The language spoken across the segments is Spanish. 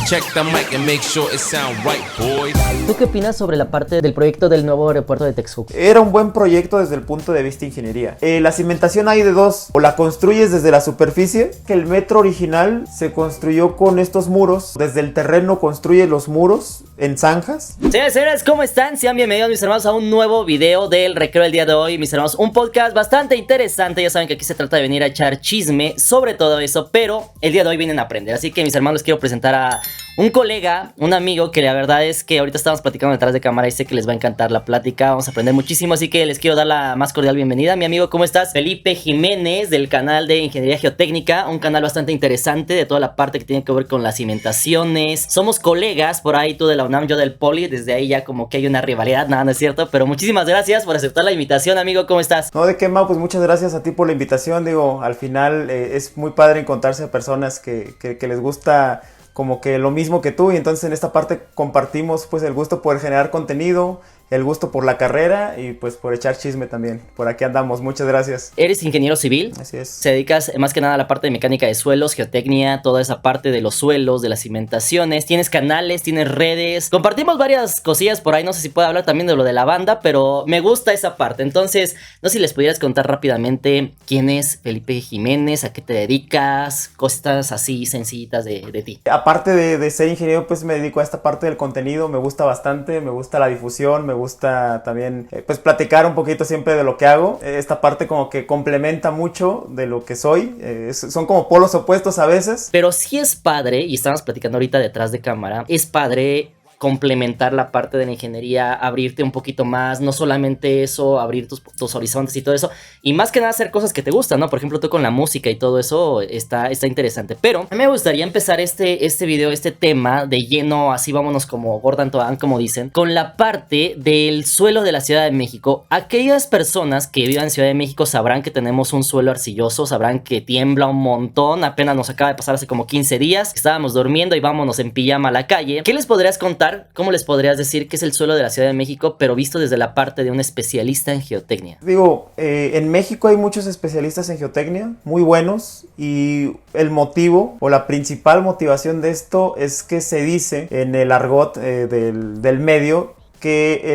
Check the mic and make sure it sound right, boys. ¿Tú qué opinas sobre la parte del proyecto del nuevo aeropuerto de Texcoco? Era un buen proyecto desde el punto de vista de ingeniería. La cimentación hay de dos: o la construyes desde la superficie, que el metro original se construyó con estos muros. Desde el terreno construye los muros en zanjas. Señores, ¿cómo están? Sean bienvenidos, mis hermanos, a un nuevo video del Recreo del día de hoy. Mis hermanos, un podcast bastante interesante. Ya saben que aquí se trata de venir a echar chisme sobre todo eso, pero el día de hoy vienen a aprender. Así que, mis hermanos, les quiero presentar a un colega, un amigo, que la verdad es que ahorita estamos platicando detrás de cámara y sé que les va a encantar la plática. Vamos a aprender muchísimo, así que les quiero dar la más cordial bienvenida. Mi amigo, ¿cómo estás? Felipe Jiménez, del canal de Ingeniería Geotécnica, un canal bastante interesante de toda la parte que tiene que ver con las cimentaciones. Somos colegas, por ahí tú de la UNAM, yo del Poli, desde ahí ya como que hay una rivalidad, nada, no es cierto, pero muchísimas gracias por aceptar la invitación, amigo, ¿cómo estás? No, de qué, Mau, pues muchas gracias a ti por la invitación. Digo, al final es muy padre encontrarse a personas que les gusta como que lo mismo que tú, y entonces en esta parte compartimos pues el gusto por generar contenido, el gusto por la carrera y pues por echar chisme también. Por aquí andamos, muchas gracias. ¿Eres ingeniero civil? Así es. Se dedicas más que nada a la parte de mecánica de suelos, geotecnia, toda esa parte de los suelos, de las cimentaciones. Tienes canales, tienes redes. Compartimos varias cosillas por ahí, no sé si puedo hablar también de lo de la banda, pero me gusta esa parte. Entonces, no sé si les pudieras contar rápidamente quién es Felipe Jiménez, a qué te dedicas, cosas así sencillitas de ti. Aparte de ser ingeniero, pues me dedico a esta parte del contenido. Me gusta bastante, me gusta la difusión, me gusta también pues platicar un poquito siempre de lo que hago. Esta parte como que complementa mucho de lo que soy. Son como polos opuestos a veces. Pero sí es padre, y estamos platicando ahorita detrás de cámara, es padre complementar la parte de la ingeniería, abrirte un poquito más, no solamente eso, abrir tus horizontes y todo eso, y más que nada hacer cosas que te gustan, ¿no? Por ejemplo, tú con la música y todo eso está interesante. Pero a mí me gustaría empezar este video, este tema de lleno, así vámonos como Gordon Toan, como dicen, con la parte del suelo de la Ciudad de México. Aquellas personas que vivan en Ciudad de México sabrán que tenemos un suelo arcilloso, sabrán que tiembla un montón. Apenas nos acaba de pasar hace como 15 días, estábamos durmiendo y vámonos en pijama a la calle. ¿Qué les podrías contar? ¿Cómo les podrías decir que es el suelo de la Ciudad de México, pero visto desde la parte de un especialista en geotecnia? Digo, en México hay muchos especialistas en geotecnia, muy buenos, y el motivo o la principal motivación de esto es que se dice en el argot del medio que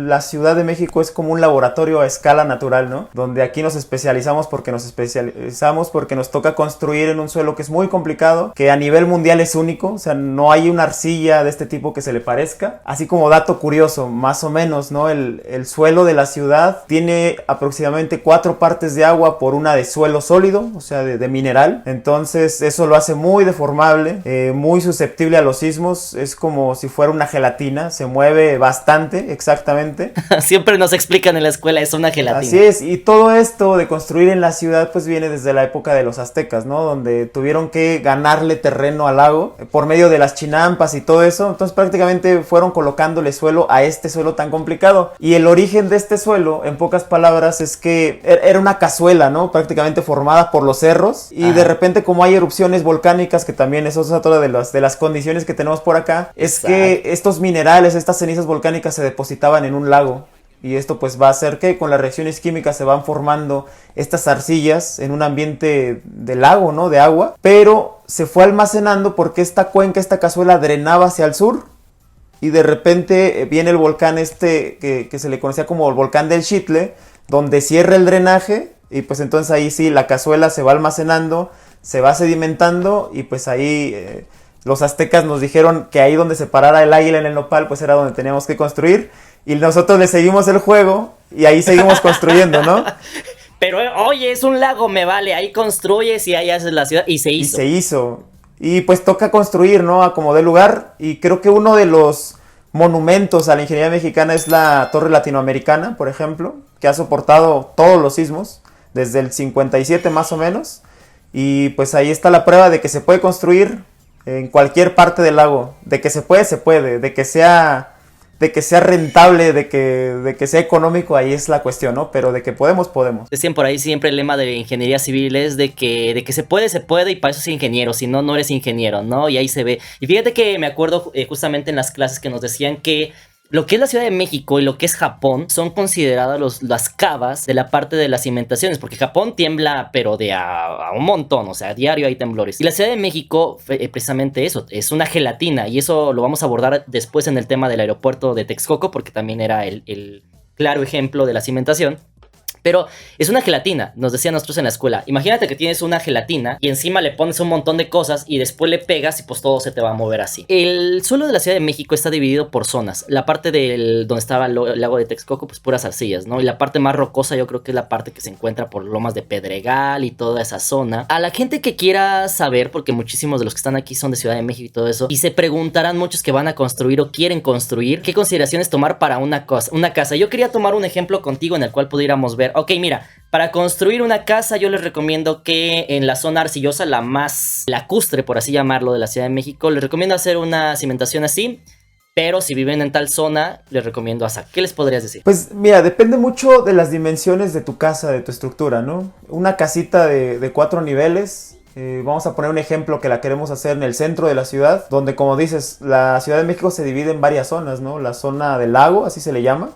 la Ciudad de México es como un laboratorio a escala natural, ¿no? Donde aquí nos especializamos porque nos toca construir en un suelo que es muy complicado, que a nivel mundial es único, o sea, no hay una arcilla de este tipo que se le parezca. Así como dato curioso, más o menos, ¿no? El suelo de la ciudad tiene aproximadamente 4 partes de agua por una de suelo sólido, o sea, de mineral. Entonces eso lo hace muy deformable, muy susceptible a los sismos. Es como si fuera una gelatina, se mueve bastante. Exactamente. Siempre nos explican en la escuela, es una gelatina. Así es, y todo esto de construir en la ciudad pues viene desde la época de los aztecas, ¿no? Donde tuvieron que ganarle terreno al lago por medio de las chinampas y todo eso. Entonces prácticamente fueron colocándole suelo a este suelo tan complicado. Y el origen de este suelo, en pocas palabras, es que era una cazuela, ¿no? Prácticamente formada por los cerros. Y de repente, como hay erupciones volcánicas, que también eso es otra de las condiciones que tenemos por acá, es que estos minerales, estas cenizas volcánicas se depositaban en un lago, y esto pues va a hacer que con las reacciones químicas se van formando estas arcillas en un ambiente de lago, ¿no? De agua, pero se fue almacenando porque esta cuenca, esta cazuela drenaba hacia el sur, y de repente viene el volcán que se le conocía como el volcán del Xitle, donde cierra el drenaje, y pues entonces ahí sí la cazuela se va almacenando, se va sedimentando, y pues ahí los aztecas nos dijeron que ahí donde se parara el águila en el nopal, pues era donde teníamos que construir. Y nosotros le seguimos el juego y ahí seguimos construyendo, ¿no? Pero, oye, es un lago, me vale. Ahí construyes y ahí haces la ciudad. Y se hizo. Y se hizo. Y pues toca construir, ¿no? A como dé lugar. Y creo que uno de los monumentos a la ingeniería mexicana es la Torre Latinoamericana, por ejemplo, que ha soportado todos los sismos, desde el 57 más o menos. Y pues ahí está la prueba de que se puede construir en cualquier parte del lago. De que se puede, de que sea rentable, de que sea económico, ahí es la cuestión, ¿no? Pero de que podemos. Decían por ahí siempre el lema de ingeniería civil es de que se puede, y para eso es ingeniero, si no, no eres ingeniero, ¿no? Y ahí se ve. Y fíjate que me acuerdo justamente en las clases que nos decían que lo que es la Ciudad de México y lo que es Japón son consideradas las cavas de la parte de las cimentaciones, porque Japón tiembla, pero a un montón, o sea, a diario hay temblores. Y la Ciudad de México, precisamente eso, es una gelatina, y eso lo vamos a abordar después en el tema del aeropuerto de Texcoco, porque también era el claro ejemplo de la cimentación. Pero es una gelatina, nos decían nosotros en la escuela. Imagínate que tienes una gelatina y encima le pones un montón de cosas y después le pegas y pues todo se te va a mover así. El suelo de la Ciudad de México está dividido por zonas. La parte donde estaba el lago de Texcoco, pues puras arcillas, ¿no? Y la parte más rocosa yo creo que es la parte que se encuentra por Lomas de Pedregal y toda esa zona. A la gente que quiera saber, porque muchísimos de los que están aquí son de Ciudad de México y todo eso, y se preguntarán muchos que van a construir o quieren construir, ¿qué consideraciones tomar para una casa? Yo quería tomar un ejemplo contigo en el cual pudiéramos ver. Ok, mira, para construir una casa yo les recomiendo que en la zona arcillosa, la más lacustre, por así llamarlo, de la Ciudad de México, les recomiendo hacer una cimentación así. Pero si viven en tal zona, les recomiendo así. ¿Qué les podrías decir? Pues mira, depende mucho de las dimensiones de tu casa, de tu estructura, ¿no? Una casita de 4 niveles, vamos a poner un ejemplo que la queremos hacer en el centro de la ciudad, donde como dices, la Ciudad de México se divide en varias zonas, ¿no? La zona del lago, así se le llama.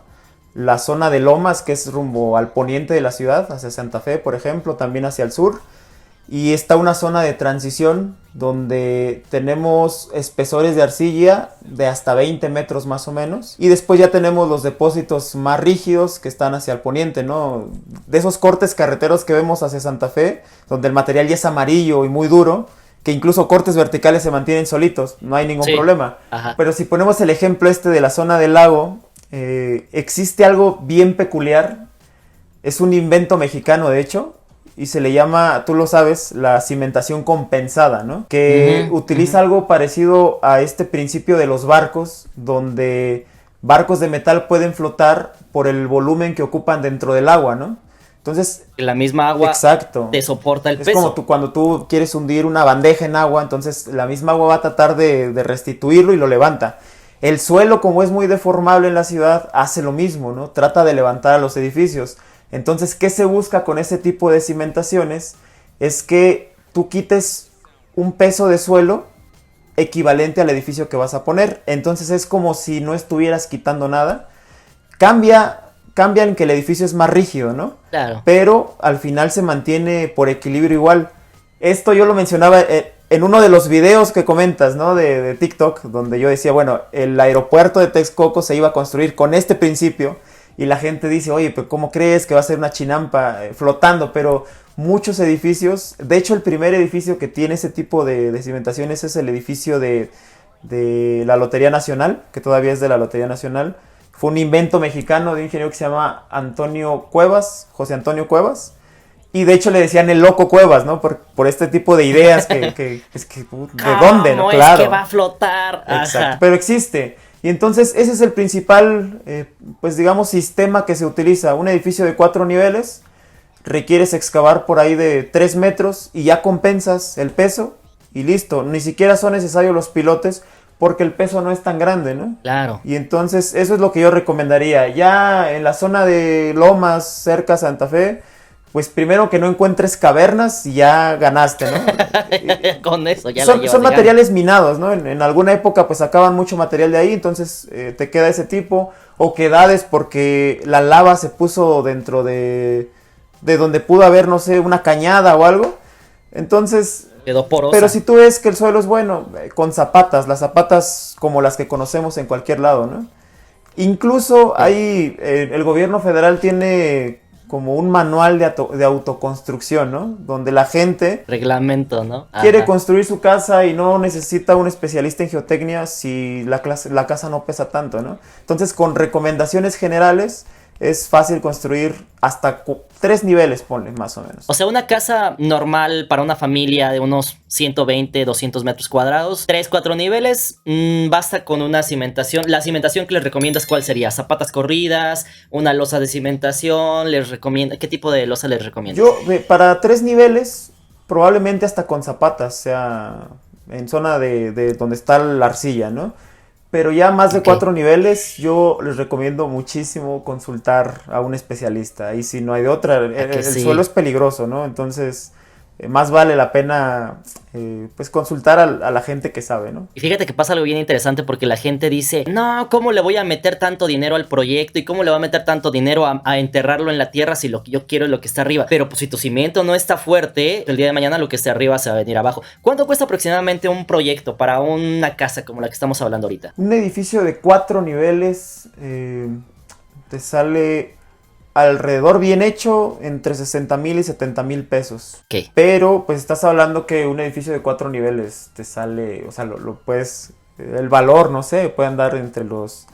La zona de Lomas, que es rumbo al poniente de la ciudad, hacia Santa Fe, por ejemplo, también hacia el sur. Y está una zona de transición donde tenemos espesores de arcilla de hasta 20 metros más o menos. Y después ya tenemos los depósitos más rígidos que están hacia el poniente, ¿no? De esos cortes carreteros que vemos hacia Santa Fe, donde el material ya es amarillo y muy duro, que incluso cortes verticales se mantienen solitos, no hay ningún problema. Ajá. Pero si ponemos el ejemplo de la zona del lago, existe algo bien peculiar, es un invento mexicano de hecho, y se le llama, tú lo sabes, la cimentación compensada, ¿no? Que utiliza algo parecido a este principio de los barcos, donde barcos de metal pueden flotar por el volumen que ocupan dentro del agua, ¿no? Entonces, la misma agua exacto, te soporta el peso. Es como cuando tú quieres hundir una bandeja en agua, entonces la misma agua va a tratar de restituirlo y lo levanta. El suelo, como es muy deformable en la ciudad, hace lo mismo, ¿no? Trata de levantar a los edificios. Entonces, ¿qué se busca con ese tipo de cimentaciones? Es que tú quites un peso de suelo equivalente al edificio que vas a poner. Entonces es como si no estuvieras quitando nada. Cambia en que el edificio es más rígido, ¿no? Claro. Pero al final se mantiene por equilibrio igual. Esto yo lo mencionaba en uno de los videos que comentas, ¿no? De TikTok, donde yo decía, bueno, el aeropuerto de Texcoco se iba a construir con este principio. Y la gente dice, oye, pero ¿cómo crees que va a ser una chinampa flotando? Pero muchos edificios, de hecho el primer edificio que tiene ese tipo de cimentaciones es el edificio de la Lotería Nacional, que todavía es de la Lotería Nacional. Fue un invento mexicano de un ingeniero que se llama Antonio Cuevas, José Antonio Cuevas. Y de hecho le decían el loco Cuevas, ¿no? Por este tipo de ideas que ¿de dónde? ¿No? Claro. Es que va a flotar. Exacto, ajá. pero existe. Y entonces ese es el principal, pues digamos, sistema que se utiliza. Un edificio de 4 niveles, requieres excavar por ahí de 3 metros y ya compensas el peso y listo. Ni siquiera son necesarios los pilotes porque el peso no es tan grande, ¿no? Claro. Y entonces eso es lo que yo recomendaría. Ya en la zona de Lomas, cerca a Santa Fe, pues primero que no encuentres cavernas y ya ganaste, ¿no? Con eso ya son materiales minados, ¿no? En alguna época pues sacaban mucho material de ahí, entonces te queda ese tipo. Oquedades porque la lava se puso dentro de donde pudo haber, no sé, una cañada o algo. Entonces, quedó porosa. pero si tú ves que el suelo es bueno, con zapatas, las zapatas como las que conocemos en cualquier lado, ¿no? Incluso hay, el gobierno federal tiene como un manual de autoconstrucción, ¿no? Donde la gente reglamento, ¿no? Quiere construir su casa y no necesita un especialista en geotecnia si la casa no pesa tanto, ¿no? Entonces, con recomendaciones generales, es fácil construir hasta 3 niveles, ponle, más o menos. O sea, una casa normal para una familia de unos 120, 200 metros cuadrados, 3, 4 niveles, basta con una cimentación. La cimentación que les recomiendas, ¿cuál sería? ¿Zapatas corridas? ¿Una losa de cimentación? ¿Qué tipo de losa les recomiendas? Yo, para 3 niveles, probablemente hasta con zapatas, o sea, en zona de donde está la arcilla, ¿no? Pero ya más de 4 niveles, yo les recomiendo muchísimo consultar a un especialista. Y si no hay de otra, el suelo es peligroso, ¿no? Entonces, más vale la pena pues consultar a la gente que sabe, ¿no? Y fíjate que pasa algo bien interesante porque la gente dice, no, ¿cómo le voy a meter tanto dinero al proyecto? ¿Y cómo le voy a meter tanto dinero a enterrarlo en la tierra si lo que yo quiero es lo que está arriba? Pero pues si tu cimiento no está fuerte, el día de mañana lo que esté arriba se va a venir abajo. ¿Cuánto cuesta aproximadamente un proyecto para una casa como la que estamos hablando ahorita? Un edificio de 4 niveles te sale alrededor, bien hecho, entre 60,000 y 70,000 pesos. Ok. Pero pues estás hablando que un edificio de 4 niveles te sale, o sea, lo puedes, el valor, no sé, puede andar entre los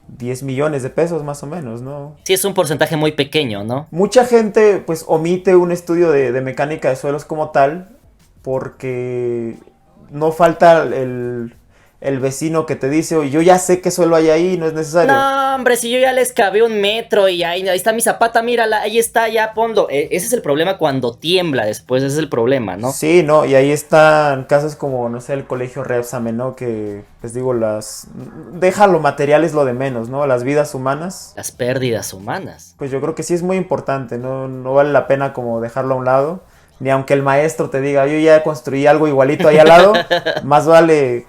10 millones de pesos más o menos, ¿no? Sí, es un porcentaje muy pequeño, ¿no? Mucha gente pues omite un estudio de mecánica de suelos como tal porque no falta el vecino que te dice, oye, yo ya sé qué suelo hay ahí, no es necesario. No, hombre, si yo ya le excavé 1 metro y ahí está mi zapata, mírala, ahí está, ya ponlo. Ese es el problema cuando tiembla después, ese es el problema, ¿no? Sí, no, y ahí están casos como, no sé, el colegio Repsame, ¿no? Que, les digo, deja lo material es lo de menos, ¿no? Las vidas humanas. Las pérdidas humanas. Pues yo creo que sí es muy importante, ¿no? No vale la pena como dejarlo a un lado. Ni aunque el maestro te diga, yo ya construí algo igualito ahí al lado, más vale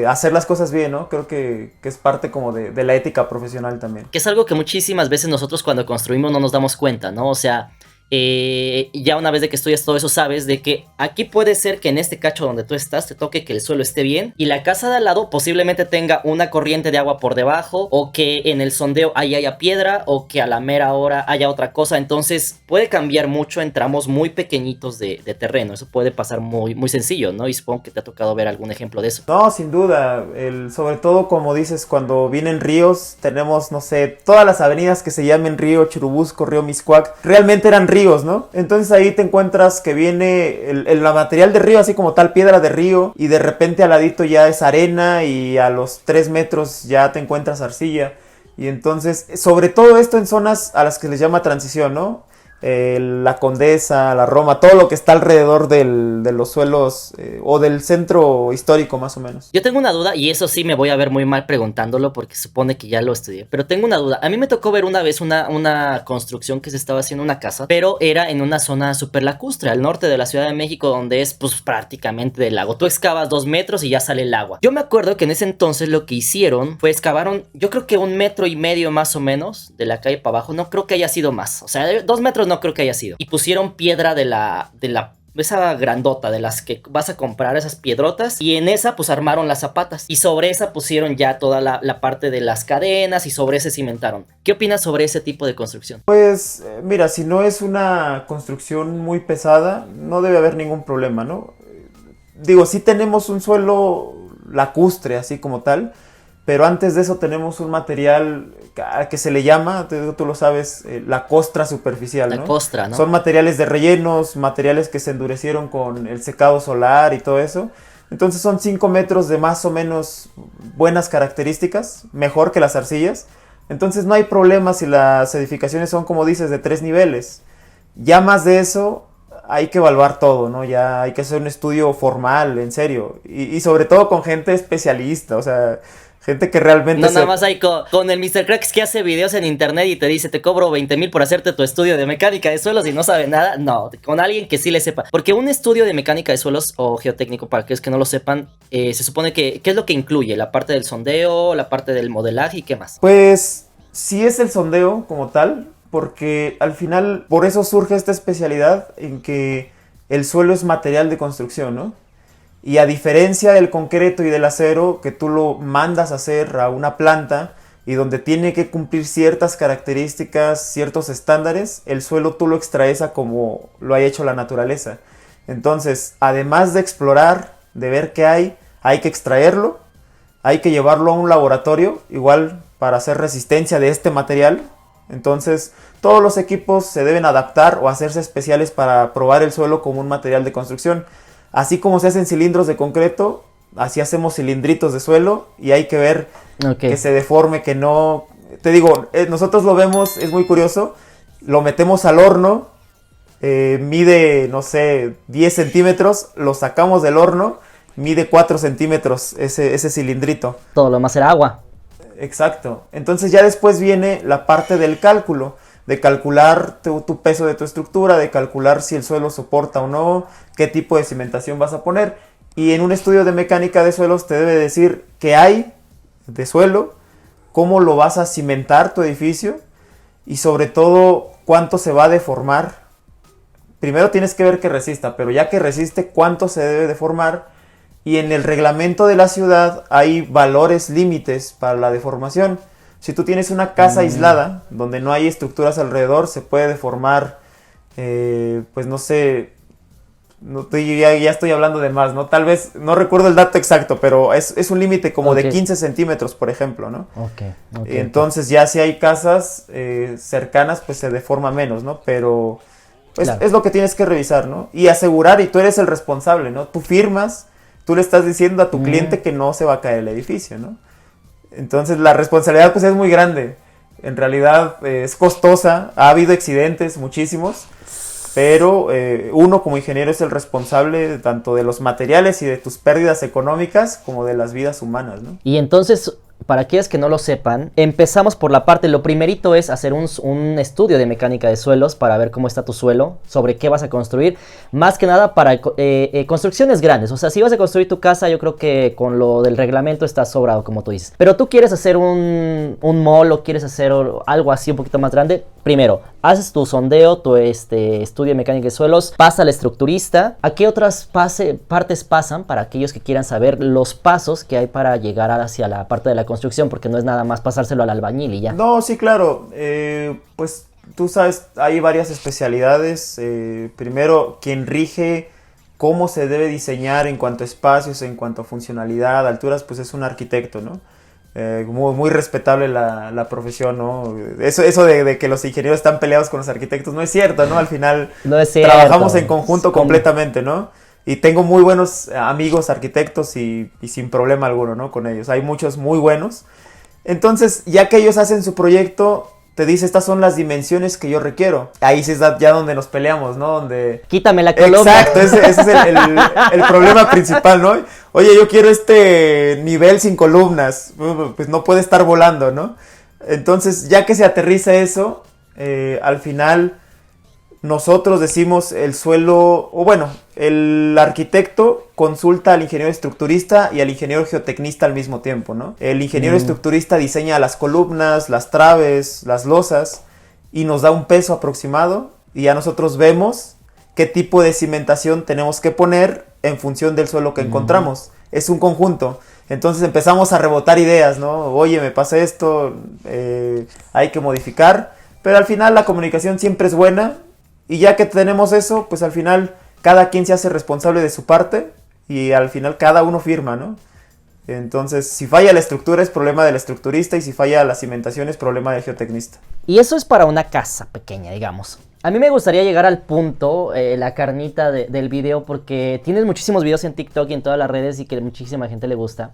hacer las cosas bien, ¿no? Creo que es parte como de la ética profesional también. Que es algo que muchísimas veces nosotros cuando construimos no nos damos cuenta, ¿no? O sea, ya una vez de que estudias todo eso sabes de que aquí puede ser que en este cacho donde tú estás te toque que el suelo esté bien y la casa de al lado posiblemente tenga una corriente de agua por debajo o que en el sondeo ahí haya piedra o que a la mera hora haya otra cosa. Entonces puede cambiar mucho en tramos muy pequeñitos de terreno. Eso puede pasar muy, muy sencillo, ¿no? Y supongo que te ha tocado ver algún ejemplo de eso. No, sin duda, sobre todo como dices, cuando vienen ríos, tenemos, no sé, todas las avenidas que se llamen Río Churubusco, Río Miscuac, realmente eran ríos, ¿no? Entonces ahí te encuentras que viene el material de río, así como tal, piedra de río, y de repente al ladito ya es arena y a los 3 metros ya te encuentras arcilla. Y entonces, sobre todo esto en zonas a las que les llama transición, ¿no? La Condesa, la Roma, todo lo que está alrededor de los suelos o del centro histórico más o menos. Yo tengo una duda y eso sí me voy a ver muy mal preguntándolo porque supone que ya lo estudié, pero tengo una duda. A mí me tocó ver una vez una construcción que se estaba haciendo una casa, pero era en una zona súper lacustre, al norte de la Ciudad de México, donde es pues prácticamente del lago. Tú excavas 2 metros y ya sale el agua. Yo me acuerdo que en ese entonces lo que hicieron fue excavaron, yo creo que 1,5 metros más o menos de la calle para abajo, no creo que haya sido más, o sea, 2 metros no creo que haya sido. Y pusieron piedra de esa grandota, de las que vas a comprar, esas piedrotas, y en esa pues armaron las zapatas, y sobre esa pusieron ya toda la parte de las cadenas, y sobre ese cimentaron. ¿Qué opinas sobre ese tipo de construcción? Pues mira, si no es una construcción muy pesada, no debe haber ningún problema, ¿no? Digo, sí tenemos un suelo lacustre, así como tal, pero antes de eso tenemos un material que se le llama, tú lo sabes, la costra superficial, ¿no? La costra, ¿no? Son materiales de rellenos, materiales que se endurecieron con el secado solar y todo eso. Entonces son 5 metros de más o menos buenas características, mejor que las arcillas. Entonces no hay problema si las edificaciones son, como dices, de 3 niveles. Ya más de eso hay que evaluar todo, ¿no? Ya hay que hacer un estudio formal, en serio. Y sobre todo con gente especialista, o sea, gente que realmente... No, nada más hay con el Mr. Cracks que hace videos en internet y te dice, te cobro 20,000 por hacerte tu estudio de mecánica de suelos y no sabe nada. No, con alguien que sí le sepa. Porque un estudio de mecánica de suelos o geotécnico, para aquellos que no lo sepan, se supone que, ¿qué es lo que incluye? La parte del sondeo, la parte del modelaje y qué más. Pues sí es el sondeo como tal, porque al final por eso surge esta especialidad en que el suelo es material de construcción, ¿no? Y a diferencia del concreto y del acero, que tú lo mandas a hacer a una planta y donde tiene que cumplir ciertas características, ciertos estándares, el suelo tú lo extraes a como lo ha hecho la naturaleza. Entonces, además de explorar, de ver qué hay que extraerlo, hay que llevarlo a un laboratorio, igual para hacer resistencia de este material. Entonces, todos los equipos se deben adaptar o hacerse especiales para probar el suelo como un material de construcción. Así como se hacen cilindros de concreto, así hacemos cilindritos de suelo y hay que ver que se deforme, que no... Te digo, nosotros lo vemos, es muy curioso, lo metemos al horno, mide, no sé, 10 centímetros, lo sacamos del horno, mide 4 centímetros ese cilindrito. Todo lo demás era agua. Exacto. Entonces ya después viene la parte del cálculo, de calcular tu peso de tu estructura, de calcular si el suelo soporta o no, qué tipo de cimentación vas a poner. Y en un estudio de mecánica de suelos te debe decir qué hay de suelo, cómo lo vas a cimentar tu edificio y sobre todo cuánto se va a deformar. Primero tienes que ver que resista, pero ya que resiste, cuánto se debe deformar. Y en el reglamento de la ciudad hay valores límites para la deformación. Si tú tienes una casa aislada, donde no hay estructuras alrededor, se puede deformar, pues no sé, ya estoy hablando de más, ¿no? Tal vez, no recuerdo el dato exacto, pero es un límite como de 15 centímetros, por ejemplo, ¿no? Entonces ya si hay casas cercanas, pues se deforma menos, ¿no? Pero pues, claro, es lo que tienes que revisar, ¿no? Y asegurar, y tú eres el responsable, ¿no? Tú firmas, tú le estás diciendo a tu cliente que no se va a caer el edificio, ¿no? Entonces la responsabilidad pues es muy grande. En realidad es costosa, ha habido accidentes, muchísimos, pero uno como ingeniero es el responsable tanto de los materiales y de tus pérdidas económicas como de las vidas humanas, ¿no? Y entonces, para aquellos que no lo sepan, empezamos por la parte, lo primerito es hacer un estudio de mecánica de suelos para ver cómo está tu suelo, sobre qué vas a construir, más que nada para construcciones grandes. O sea, si vas a construir tu casa, yo creo que con lo del reglamento está sobrado, como tú dices. Pero tú quieres hacer un mall o quieres hacer algo así un poquito más grande, primero, haces tu sondeo, tu estudio de mecánica de suelos, pasa al estructurista. ¿A qué otras partes pasan para aquellos que quieran saber los pasos que hay para llegar hacia la parte de la construcción? Porque no es nada más pasárselo al albañil y ya. No, sí, claro. Pues tú sabes, hay varias especialidades. Primero, quien rige cómo se debe diseñar en cuanto a espacios, en cuanto a funcionalidad, alturas, pues es un arquitecto, ¿no? Muy respetable la profesión, ¿no? Eso de que los ingenieros están peleados con los arquitectos no es cierto, ¿no? Al final no es cierto. Trabajamos en conjunto completamente, ¿no? Y tengo muy buenos amigos arquitectos y sin problema alguno, ¿no? Con ellos. Hay muchos muy buenos. Entonces, ya que ellos hacen su proyecto, te dice, estas son las dimensiones que yo requiero. Ahí sí es ya donde nos peleamos, ¿no? Donde... Quítame la columna. Exacto, ese es el problema principal, ¿no? Oye, yo quiero este nivel sin columnas. Pues no puede estar volando, ¿no? Entonces, ya que se aterriza eso, al final... Nosotros decimos el suelo, o bueno, el arquitecto consulta al ingeniero estructurista y al ingeniero geotecnista al mismo tiempo, ¿no? El ingeniero estructurista diseña las columnas, las traves, las losas y nos da un peso aproximado y ya nosotros vemos qué tipo de cimentación tenemos que poner en función del suelo que encontramos. Es un conjunto. Entonces empezamos a rebotar ideas, ¿no? Oye, me pasa esto, hay que modificar, pero al final la comunicación siempre es buena. Y ya que tenemos eso, pues al final cada quien se hace responsable de su parte y al final cada uno firma, ¿no? Entonces, si falla la estructura es problema del estructurista y si falla la cimentación es problema del geotecnista. Y eso es para una casa pequeña, digamos. A mí me gustaría llegar al punto, la carnita del video, porque tienes muchísimos videos en TikTok y en todas las redes y que muchísima gente le gusta.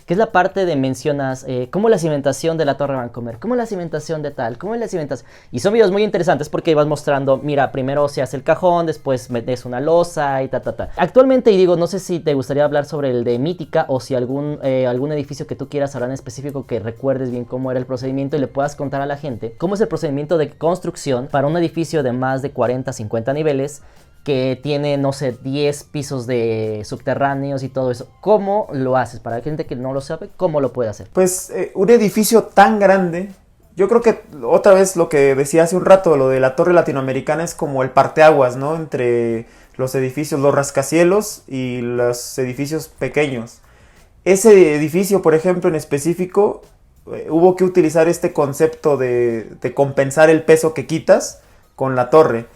Que es la parte de mencionas cómo la cimentación de la Torre Vancomer, cómo la cimentación de tal, cómo es la cimentación. Y son videos muy interesantes porque vas mostrando, mira, primero se hace el cajón, después metes una losa y ta. Actualmente, y digo, no sé si te gustaría hablar sobre el de Mítica o si algún edificio que tú quieras hablar en específico que recuerdes bien cómo era el procedimiento y le puedas contar a la gente cómo es el procedimiento de construcción para un edificio de más de 40, 50 niveles que tiene, no sé, 10 pisos de subterráneos y todo eso. ¿Cómo lo haces? Para la gente que no lo sabe, ¿cómo lo puede hacer? Pues un edificio tan grande, yo creo que otra vez lo que decía hace un rato, lo de la Torre Latinoamericana es como el parteaguas, ¿no? Entre los edificios, los rascacielos y los edificios pequeños. Ese edificio, por ejemplo, en específico, hubo que utilizar este concepto de compensar el peso que quitas con la torre.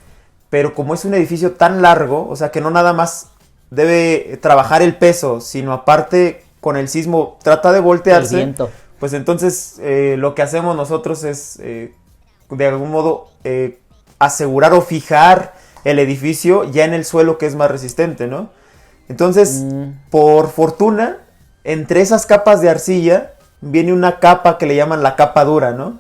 Pero como es un edificio tan largo, o sea que no nada más debe trabajar el peso, sino aparte con el sismo trata de voltearse, el viento. Pues entonces lo que hacemos nosotros es de algún modo asegurar o fijar el edificio ya en el suelo que es más resistente, ¿no? Entonces, por fortuna, entre esas capas de arcilla viene una capa que le llaman la capa dura, ¿no?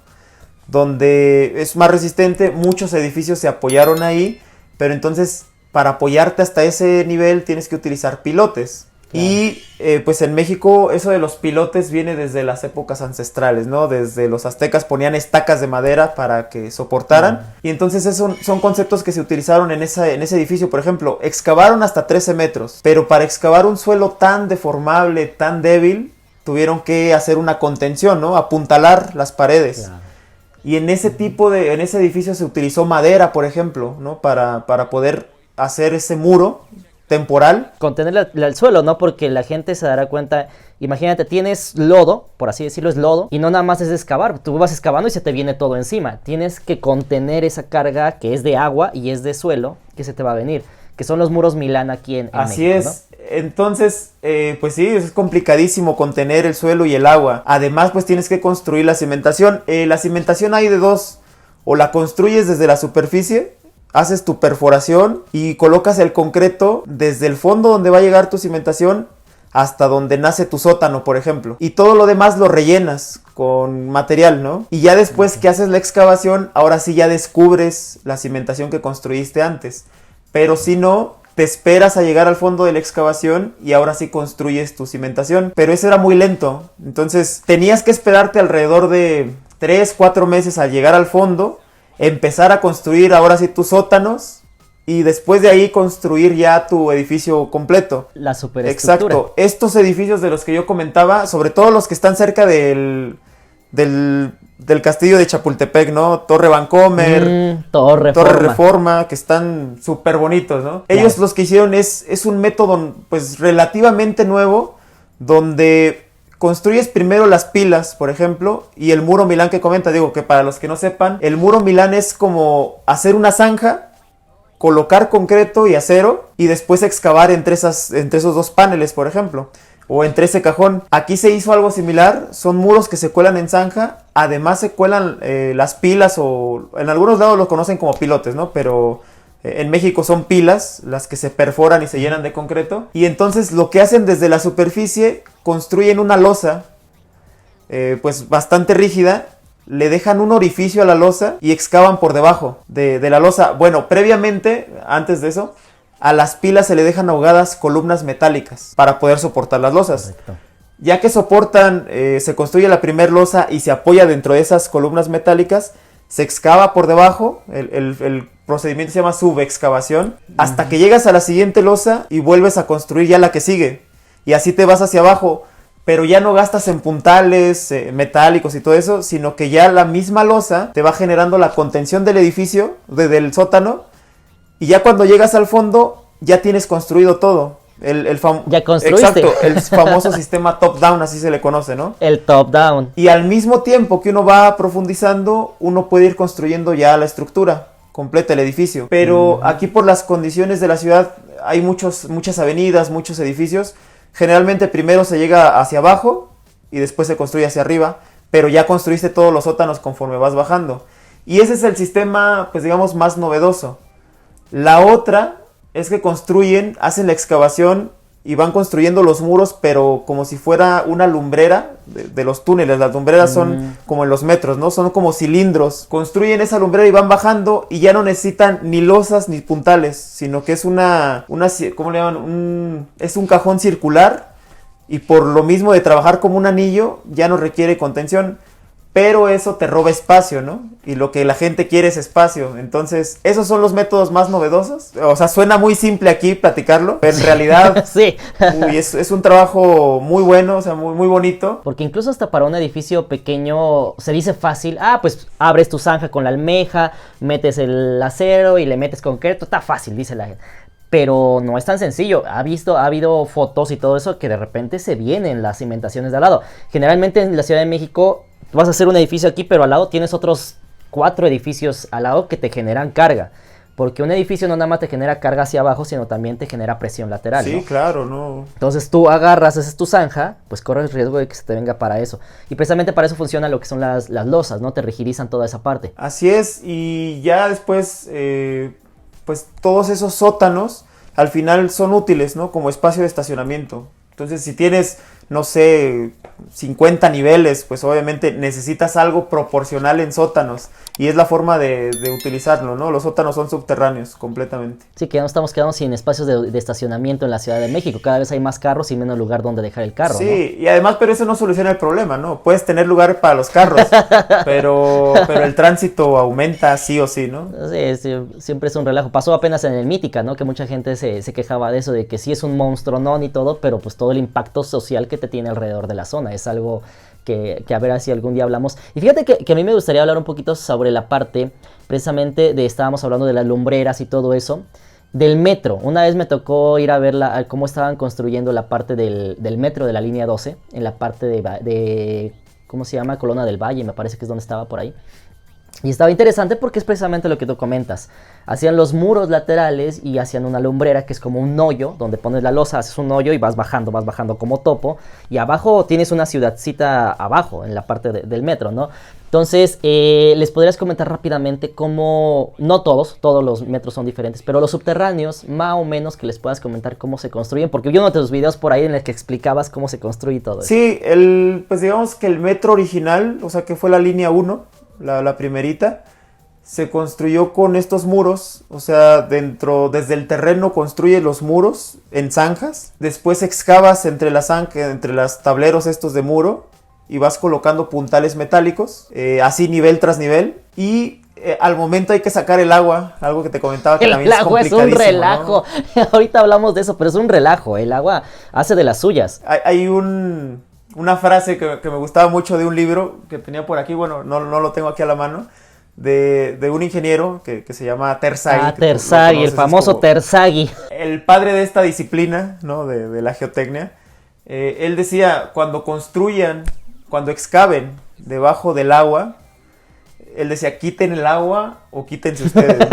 Donde es más resistente, muchos edificios se apoyaron ahí, pero entonces para apoyarte hasta ese nivel tienes que utilizar pilotes. Y pues en México eso de los pilotes viene desde las épocas ancestrales, ¿no? Desde los aztecas ponían estacas de madera para que soportaran. Y entonces esos son conceptos que se utilizaron en ese edificio. Por ejemplo, excavaron hasta 13 metros. Pero para excavar un suelo tan deformable, tan débil, tuvieron que hacer una contención, ¿no? Apuntalar las paredes. Claro. Y en ese en ese edificio se utilizó madera, por ejemplo, ¿no? Para poder hacer ese muro temporal. Contener el suelo, ¿no? Porque la gente se dará cuenta, imagínate, tienes lodo, por así decirlo, es lodo, y no nada más es excavar, tú vas excavando y se te viene todo encima. Tienes que contener esa carga que es de agua y es de suelo que se te va a venir, que son los muros Milán aquí en Así México, es, ¿no? Entonces, pues sí, es complicadísimo contener el suelo y el agua. Además, pues tienes que construir la cimentación. La cimentación hay de dos, o la construyes desde la superficie, haces tu perforación y colocas el concreto desde el fondo donde va a llegar tu cimentación hasta donde nace tu sótano, por ejemplo. Y todo lo demás lo rellenas con material, ¿no? Y ya después que haces la excavación, ahora sí ya descubres la cimentación que construiste antes. Pero si no, te esperas a llegar al fondo de la excavación y ahora sí construyes tu cimentación. Pero eso era muy lento. Entonces tenías que esperarte alrededor de 3-4 meses a llegar al fondo, empezar a construir ahora sí tus sótanos y después de ahí construir ya tu edificio completo. La superestructura. Exacto. Estos edificios de los que yo comentaba, sobre todo los que están cerca del castillo de Chapultepec, ¿no? Torre Vancomer, Torre Reforma, que están súper bonitos, ¿no? Claro. Ellos los que hicieron es un método pues relativamente nuevo, donde construyes primero las pilas, por ejemplo, y el muro Milán que comenta, digo que para los que no sepan, el muro Milán es como hacer una zanja, colocar concreto y acero, y después excavar entre esos dos paneles, por ejemplo, o entre ese cajón. Aquí se hizo algo similar, son muros que se cuelan en zanja, además se cuelan las pilas, o en algunos lados los conocen como pilotes, ¿no? Pero en México son pilas, las que se perforan y se llenan de concreto. Y entonces lo que hacen desde la superficie, construyen una losa, pues bastante rígida, le dejan un orificio a la losa y excavan por debajo de la losa. Bueno, previamente, antes de eso, a las pilas se le dejan ahogadas columnas metálicas para poder soportar las losas. Correcto. Ya que soportan, se construye la primer losa y se apoya dentro de esas columnas metálicas, se excava por debajo, el procedimiento se llama subexcavación, hasta que llegas a la siguiente losa y vuelves a construir ya la que sigue. Y así te vas hacia abajo, pero ya no gastas en puntales metálicos y todo eso, sino que ya la misma losa te va generando la contención del edificio, del sótano, y ya cuando llegas al fondo ya tienes construido todo. Ya construiste. Exacto, el famoso sistema top-down, así se le conoce, ¿no? El top-down. Y al mismo tiempo que uno va profundizando, uno puede ir construyendo ya la estructura completa, el edificio. Pero aquí por las condiciones de la ciudad hay muchas avenidas, muchos edificios. Generalmente primero se llega hacia abajo y después se construye hacia arriba, pero ya construiste todos los sótanos conforme vas bajando. Y ese es el sistema, pues digamos, más novedoso. La otra es que hacen la excavación y van construyendo los muros, pero como si fuera una lumbrera de los túneles. Las lumbreras son como en los metros, ¿no? Son como cilindros. Construyen esa lumbrera y van bajando y ya no necesitan ni losas ni puntales, sino que es ¿cómo le llaman? Es un cajón circular y por lo mismo de trabajar como un anillo ya no requiere contención. Pero eso te roba espacio, ¿no? Y lo que la gente quiere es espacio. Entonces, esos son los métodos más novedosos. O sea, suena muy simple aquí platicarlo, pero en realidad sí. Es un trabajo muy bueno, o sea, muy, muy bonito. Porque incluso hasta para un edificio pequeño se dice fácil. Pues abres tu zanja con la almeja, metes el acero y le metes concreto. Está fácil, dice la gente. Pero no es tan sencillo. Ha habido fotos y todo eso que de repente se vienen las cimentaciones de al lado. Generalmente en la Ciudad de México vas a hacer un edificio aquí, pero al lado tienes otros 4 edificios al lado que te generan carga. Porque un edificio no nada más te genera carga hacia abajo, sino también te genera presión lateral, sí, ¿no? Claro, ¿no? Entonces tú agarras, haces tu zanja, pues corres el riesgo de que se te venga para eso. Y precisamente para eso funciona lo que son las losas, ¿no? Te rigidizan toda esa parte. Así es, y ya después, pues todos esos sótanos al final son útiles, ¿no? Como espacio de estacionamiento. Entonces, si tienes, no sé, 50 niveles, pues obviamente necesitas algo proporcional en sótanos. Y es la forma de utilizarlo, ¿no? Los sótanos son subterráneos completamente. Sí, que ya nos estamos quedando sin espacios de estacionamiento en la Ciudad de México. Cada vez hay más carros y menos lugar donde dejar el carro, Sí, ¿no? y además, pero eso no soluciona el problema, ¿no? Puedes tener lugar para los carros, pero el tránsito aumenta sí o sí, ¿no? Sí, siempre es un relajo. Pasó apenas en el Mítica, ¿no? Que mucha gente se quejaba de eso, de que sí es un monstruo, ¿no? Y todo, pero pues todo el impacto social que te tiene alrededor de la zona. Es algo que a ver si algún día hablamos. Y fíjate que a mí me gustaría hablar un poquito sobre la parte, precisamente, estábamos hablando de las lumbreras y todo eso, del metro. Una vez me tocó ir a ver cómo estaban construyendo la parte del metro de la línea 12, en la parte de ¿cómo se llama? Colonna del Valle, me parece que es donde estaba por ahí. Y estaba interesante porque es precisamente lo que tú comentas. Hacían los muros laterales y hacían una lumbrera que es como un hoyo, donde pones la losa, haces un hoyo y vas bajando como topo. Y abajo tienes una ciudadcita abajo, en la parte del metro, ¿no? Entonces, les podrías comentar rápidamente cómo, no todos los metros son diferentes, pero los subterráneos, más o menos que les puedas comentar cómo se construyen, porque vi uno de tus videos por ahí en el que explicabas cómo se construye todo eso. Sí, pues digamos que el metro original, o sea que fue la línea 1, la primerita, se construyó con estos muros, o sea, desde el terreno construye los muros en zanjas, después excavas entre los tableros estos de muro y vas colocando puntales metálicos, así nivel tras nivel, y al momento hay que sacar el agua, algo que te comentaba que también es complicadísimo. El agua es un relajo, ¿no? Ahorita hablamos de eso, pero es un relajo, el agua hace de las suyas. Hay una frase que me gustaba mucho de un libro que tenía por aquí, bueno, no lo tengo aquí a la mano, de un ingeniero que se llama Terzaghi. Ah, Terzaghi, el famoso Terzaghi. El padre de esta disciplina, ¿no? de la geotecnia. Él decía, cuando excaven debajo del agua, él decía, quiten el agua o quítense ustedes, ¿no?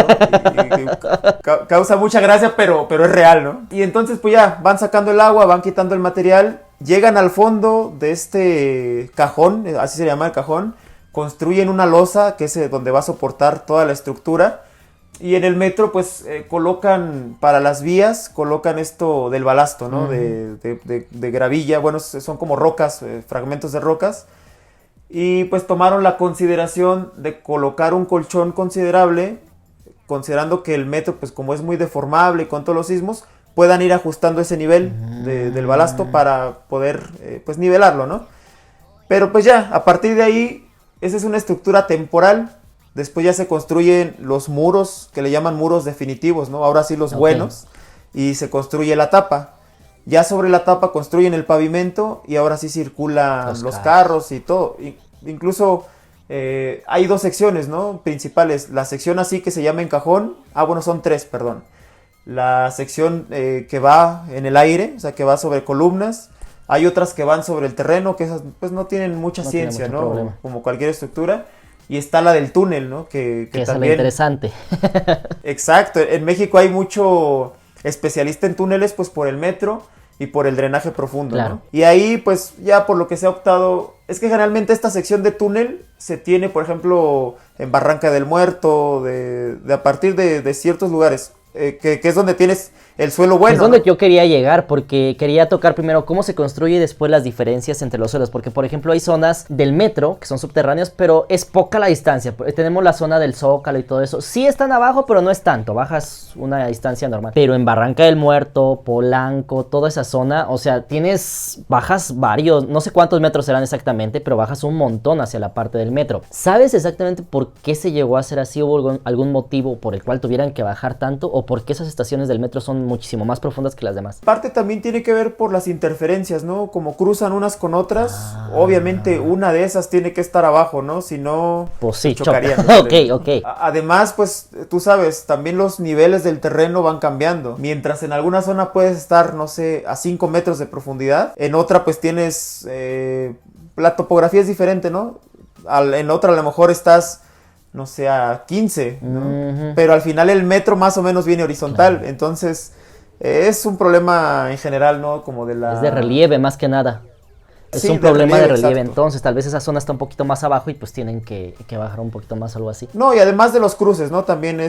Y causa mucha gracia, pero es real, ¿no? Y entonces pues ya, van sacando el agua, van quitando el material, llegan al fondo de este cajón, así se llama el cajón, construyen una losa que es donde va a soportar toda la estructura, y en el metro pues colocan para las vías, colocan esto del balasto, ¿no? De gravilla, bueno, son como rocas, fragmentos de rocas, y pues tomaron la consideración de colocar un colchón considerable, considerando que el metro pues como es muy deformable y con todos los sismos, puedan ir ajustando ese nivel del balasto para poder pues nivelarlo, ¿no? Pero pues ya, a partir de ahí, esa es una estructura temporal. Después ya se construyen los muros, que le llaman muros definitivos, ¿no? Ahora sí los buenos, y se construye la tapa. Ya sobre la tapa construyen el pavimento y ahora sí circulan los carros y todo. Incluso hay dos secciones, ¿no? Principales. La sección así que se llama en cajón. Bueno, son tres, perdón. La sección que va en el aire, o sea, que va sobre columnas. Hay otras que van sobre el terreno, que esas pues no tienen mucha ciencia, ¿no? Problema. Como cualquier estructura. Y está la del túnel, ¿no? Que es también... lo interesante. Exacto. En México hay mucho especialista en túneles, pues por el metro y por el drenaje profundo, claro, ¿no? Y ahí, pues ya por lo que se ha optado, es que generalmente esta sección de túnel se tiene, por ejemplo, en Barranca del Muerto, a partir de ciertos lugares, que es donde tienes el suelo bueno. Es donde yo quería llegar, porque quería tocar primero cómo se construye y después las diferencias entre los suelos, porque por ejemplo hay zonas del metro que son subterráneos, pero es poca la distancia. Tenemos la zona del Zócalo y todo eso, sí están abajo, pero no es tanto, bajas una distancia normal. Pero en Barranca del Muerto, Polanco, toda esa zona, o sea, bajas varios, no sé cuántos metros serán exactamente, pero bajas un montón hacia la parte del metro. ¿Sabes exactamente por qué se llegó a hacer así? ¿Hubo algún motivo por el cual tuvieran que bajar tanto, o por qué esas estaciones del metro son muchísimo más profundas que las demás? Parte también tiene que ver por las interferencias, ¿no? Como cruzan unas con otras, obviamente una de esas tiene que estar abajo, ¿no? Si no, pues sí, chocarían. Ok. Además, pues, tú sabes, también los niveles del terreno van cambiando. Mientras en alguna zona puedes estar, no sé, a 5 metros de profundidad, en otra pues tienes, la topografía es diferente, ¿no? En otra a lo mejor estás, no sé, a 15, ¿no? Pero al final el metro más o menos viene horizontal, claro. Entonces es un problema en general, ¿no? Como es de relieve más que nada. Es un problema de relieve, entonces tal vez esa zona está un poquito más abajo y pues tienen que bajar un poquito más, algo así. No, y además de los cruces, ¿no? También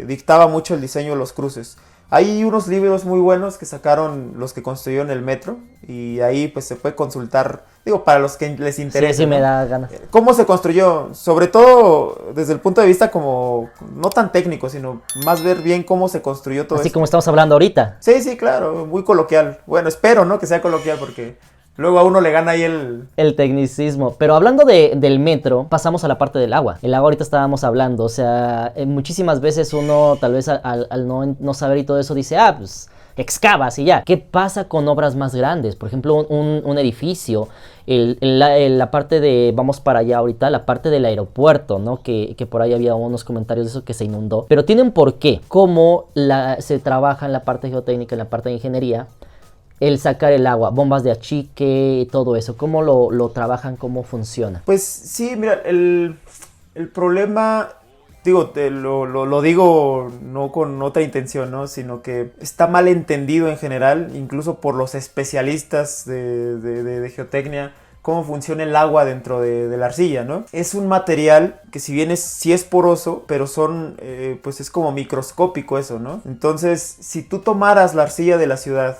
dictaba mucho el diseño de los cruces. Hay unos libros muy buenos que sacaron los que construyeron el metro y ahí pues se puede consultar, digo, para los que les interesa. Sí, sí, ¿no? me da ganas. ¿Cómo se construyó? Sobre todo desde el punto de vista como, no tan técnico, sino más ver bien cómo se construyó todo Así esto. como estamos hablando ahorita. Sí, sí, claro, muy coloquial. Bueno, espero, ¿no? Que sea coloquial porque luego a uno le gana ahí El tecnicismo. Pero hablando del metro, pasamos a la parte del agua. El agua ahorita estábamos hablando. O sea, muchísimas veces uno tal vez al no saber y todo eso dice, pues excavas y ya. ¿Qué pasa con obras más grandes? Por ejemplo, un edificio. La parte de, vamos para allá ahorita, la parte del aeropuerto, ¿no? Que por ahí había unos comentarios de eso que se inundó. Pero tiene un porqué. Cómo se trabaja en la parte geotécnica, en la parte de ingeniería. El sacar el agua, bombas de achique, todo eso. ¿Cómo lo trabajan? ¿Cómo funciona? Pues sí, mira, el problema, digo, lo digo no con otra intención, ¿no? Sino que está mal entendido en general, incluso por los especialistas de geotecnia, cómo funciona el agua dentro de la arcilla, ¿no? Es un material que si bien sí es poroso, pero pues es como microscópico eso, ¿no? Entonces, si tú tomaras la arcilla de la ciudad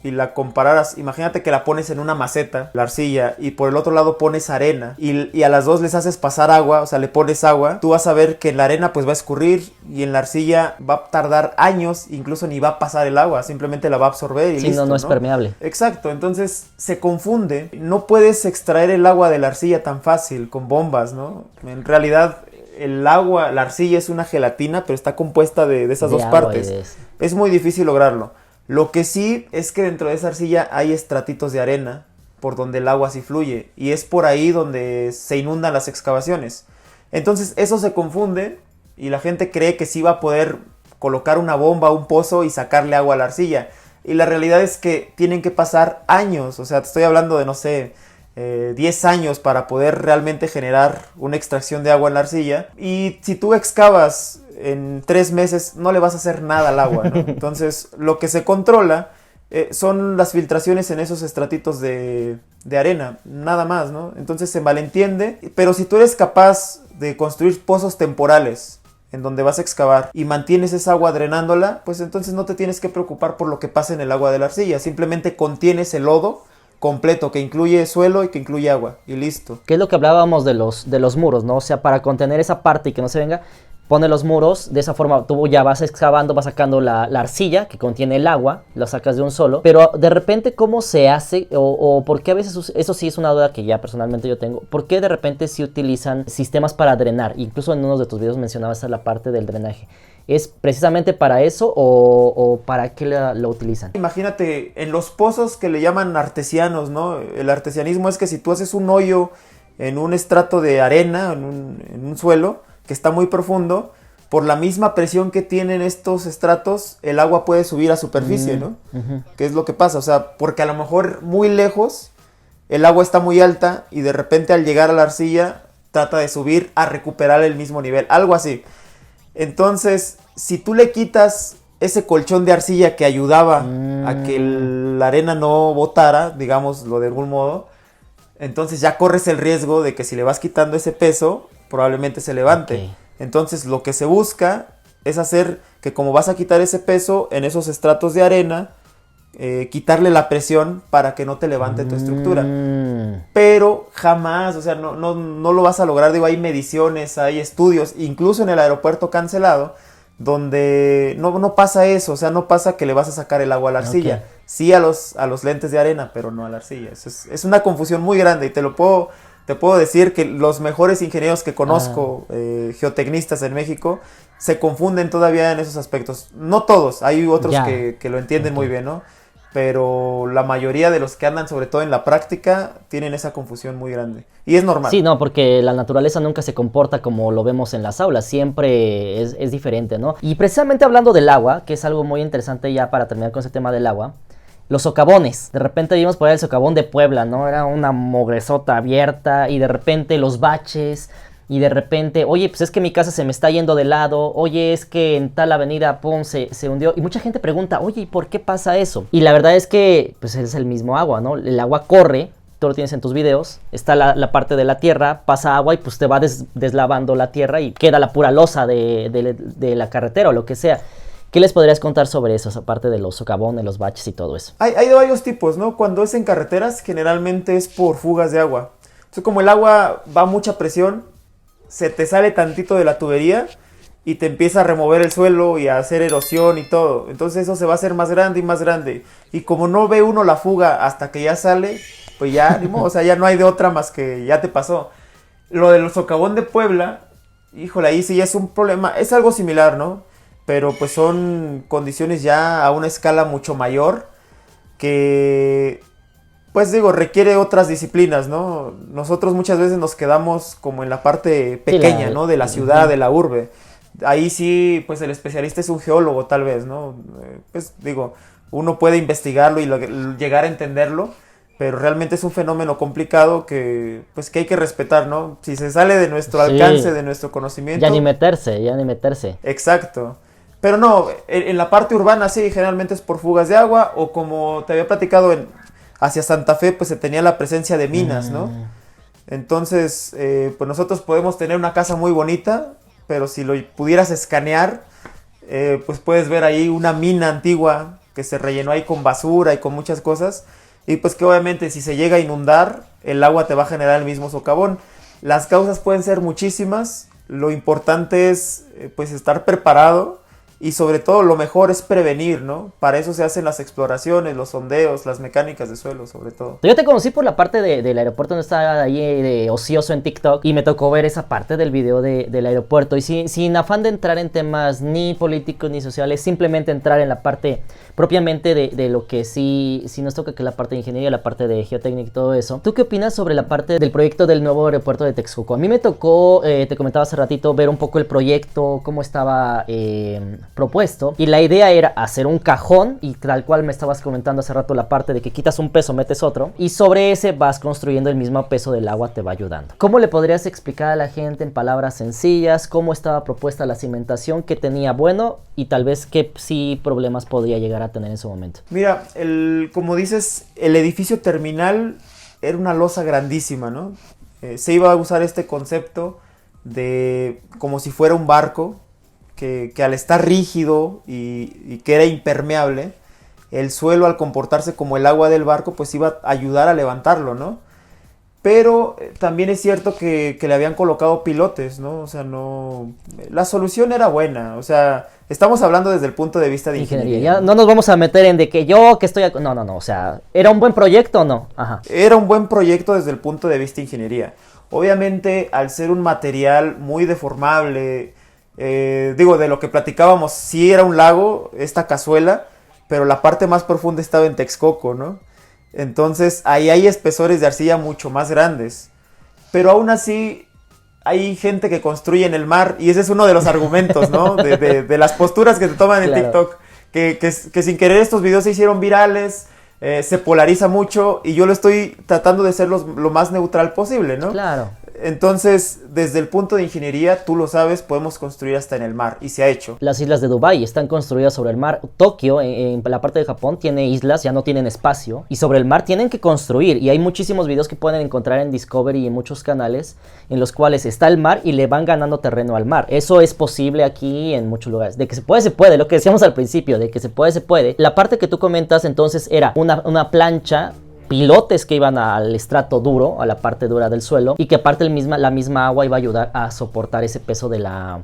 y la compararas, imagínate que la pones en una maceta, la arcilla, y por el otro lado pones arena, y a las dos les haces pasar agua, o sea, le pones agua, tú vas a ver que en la arena pues va a escurrir, y en la arcilla va a tardar años, incluso ni va a pasar el agua, simplemente la va a absorber y sí, listo, no es permeable. Exacto, entonces se confunde, no puedes extraer el agua de la arcilla tan fácil, con bombas, ¿no? En realidad el agua, la arcilla es una gelatina, pero está compuesta de esas dos partes. Es muy difícil lograrlo. Lo que sí es que dentro de esa arcilla hay estratitos de arena por donde el agua sí fluye y es por ahí donde se inundan las excavaciones. Entonces eso se confunde y la gente cree que sí va a poder colocar una bomba a un pozo y sacarle agua a la arcilla. Y la realidad es que tienen que pasar años, o sea, te estoy hablando de, no sé, 10 años para poder realmente generar una extracción de agua en la arcilla. Y si tú excavas en 3 meses no le vas a hacer nada al agua, ¿no? Entonces lo que se controla son las filtraciones en esos estratitos de arena, nada más, ¿no? Entonces se malentiende, pero si tú eres capaz de construir pozos temporales en donde vas a excavar y mantienes esa agua drenándola, pues entonces no te tienes que preocupar por lo que pasa en el agua de la arcilla, simplemente contienes el lodo completo, que incluye suelo y que incluye agua, y listo. ¿Qué es lo que hablábamos de los muros, no? O sea, para contener esa parte y que no se venga, pone los muros, de esa forma tú ya vas excavando, vas sacando la arcilla que contiene el agua, la sacas de un solo, pero de repente ¿cómo se hace? O por qué a veces, eso sí es una duda que ya personalmente yo tengo, ¿por qué de repente sí utilizan sistemas para drenar? Incluso en uno de tus videos mencionabas la parte del drenaje. ¿Es precisamente para eso o para qué lo utilizan? Imagínate, en los pozos que le llaman artesianos, ¿no? El artesianismo es que si tú haces un hoyo en un estrato de arena, en un suelo que está muy profundo, por la misma presión que tienen estos estratos, el agua puede subir a superficie, ¿no? ¿Qué es lo que pasa? O sea, porque a lo mejor muy lejos el agua está muy alta y de repente al llegar a la arcilla trata de subir a recuperar el mismo nivel, algo así. Entonces, si tú le quitas ese colchón de arcilla que ayudaba a que la arena no botara, digámoslo de algún modo, entonces ya corres el riesgo de que si le vas quitando ese peso, probablemente se levante. Okay. Entonces lo que se busca es hacer que, como vas a quitar ese peso en esos estratos de arena, quitarle la presión para que no te levante tu estructura. Pero jamás, o sea, no lo vas a lograr. Digo, hay mediciones, hay estudios, incluso en el aeropuerto cancelado, donde no pasa eso. O sea, no pasa que le vas a sacar el agua a la arcilla. Okay. Sí a los lentes de arena, pero no a la arcilla. Es una confusión muy grande y te puedo decir que los mejores ingenieros que conozco, geotecnistas en México, se confunden todavía en esos aspectos. No todos, hay otros que lo entienden muy bien, ¿no? Pero la mayoría de los que andan, sobre todo en la práctica, tienen esa confusión muy grande. Y es normal. Sí, no, porque la naturaleza nunca se comporta como lo vemos en las aulas. Siempre es diferente, ¿no? Y precisamente hablando del agua, que es algo muy interesante ya para terminar con ese tema del agua, los socavones. De repente vimos por ahí el socavón de Puebla, ¿no? Era una mogresota abierta y de repente los baches y de repente, oye, pues es que mi casa se me está yendo de lado, oye, es que en tal avenida, pum, se hundió. Y mucha gente pregunta, oye, ¿y por qué pasa eso? Y la verdad es que, pues es el mismo agua, ¿no? El agua corre, tú lo tienes en tus videos, está la parte de la tierra, pasa agua y pues te va deslavando la tierra y queda la pura losa de la carretera o lo que sea. ¿Qué les podrías contar sobre eso, aparte de los socavones, los baches y todo eso? Hay de varios tipos, ¿no? Cuando es en carreteras, generalmente es por fugas de agua. Entonces, como el agua va a mucha presión, se te sale tantito de la tubería y te empieza a remover el suelo y a hacer erosión y todo. Entonces eso se va a hacer más grande y más grande. Y como no ve uno la fuga hasta que ya sale, pues ya, ni modo, o sea, ya no hay de otra más que ya te pasó. Lo del socavón de Puebla, híjole, ahí sí ya es un problema. Es algo similar, ¿no? Pero pues son condiciones ya a una escala mucho mayor que, pues digo, requiere otras disciplinas, ¿no? Nosotros muchas veces nos quedamos como en la parte pequeña, ¿no? De la ciudad, de la urbe. Ahí sí, pues el especialista es un geólogo tal vez, ¿no? Pues digo, uno puede investigarlo y llegar a entenderlo, pero realmente es un fenómeno complicado que, pues que hay que respetar, ¿no? Si se sale de nuestro alcance, de nuestro conocimiento. Ya ni meterse. Exacto. Pero no, en la parte urbana sí, generalmente es por fugas de agua o como te había platicado hacia Santa Fe, pues se tenía la presencia de minas, ¿no? Entonces, pues nosotros podemos tener una casa muy bonita, pero si lo pudieras escanear, pues puedes ver ahí una mina antigua que se rellenó ahí con basura y con muchas cosas. Y pues que obviamente si se llega a inundar, el agua te va a generar el mismo socavón. Las causas pueden ser muchísimas. Lo importante es pues estar preparado. Y sobre todo lo mejor es prevenir, ¿no? Para eso se hacen las exploraciones, los sondeos, las mecánicas de suelo, sobre todo. Yo te conocí por la parte del aeropuerto, donde estaba ahí de ocioso en TikTok, y me tocó ver esa parte del video del aeropuerto. Y sin afán de entrar en temas ni políticos ni sociales, simplemente entrar en la parte propiamente de lo que sí nos toca, que es la parte de ingeniería, la parte de geotécnica y todo eso. ¿Tú qué opinas sobre la parte del proyecto del nuevo aeropuerto de Texcoco? A mí me tocó, te comentaba hace ratito, ver un poco el proyecto, cómo estaba propuesto, y la idea era hacer un cajón, y tal cual me estabas comentando hace rato la parte de que quitas un peso, metes otro, y sobre ese vas construyendo el mismo peso del agua, te va ayudando. ¿Cómo le podrías explicar a la gente en palabras sencillas cómo estaba propuesta la cimentación, qué tenía bueno y tal vez qué sí problemas podría llegar a tener en su momento? Mira, como dices, el edificio terminal era una losa grandísima, ¿no? Se iba a usar este concepto de como si fuera un barco, que al estar rígido y que era impermeable, el suelo al comportarse como el agua del barco, pues iba a ayudar a levantarlo, ¿no? Pero también es cierto que le habían colocado pilotes, ¿no? O sea, no... La solución era buena, o sea, estamos hablando desde el punto de vista de ingeniería. Ya no nos vamos a meter en de que yo que estoy... No, o sea, ¿era un buen proyecto o no? Ajá. Era un buen proyecto desde el punto de vista de ingeniería. Obviamente, al ser un material muy deformable... digo, de lo que platicábamos, sí era un lago, esta cazuela, pero la parte más profunda estaba en Texcoco, ¿no? Entonces ahí hay espesores de arcilla mucho más grandes, pero aún así hay gente que construye en el mar, y ese es uno de los argumentos, ¿no? De las posturas que se toman en TikTok, que sin querer estos videos se hicieron virales, se polariza mucho, y yo lo estoy tratando de ser lo más neutral posible, ¿no? Claro. Entonces, desde el punto de ingeniería, tú lo sabes, podemos construir hasta en el mar, y se ha hecho. Las islas de Dubái están construidas sobre el mar. Tokio, en la parte de Japón, tiene islas, ya no tienen espacio, y sobre el mar tienen que construir, y hay muchísimos videos que pueden encontrar en Discovery y en muchos canales, en los cuales está el mar y le van ganando terreno al mar. Eso es posible aquí en muchos lugares. De que se puede, lo que decíamos al principio, de que se puede. La parte que tú comentas entonces era una plancha, pilotes que iban al estrato duro, a la parte dura del suelo, y que aparte la misma agua iba a ayudar a soportar ese peso de la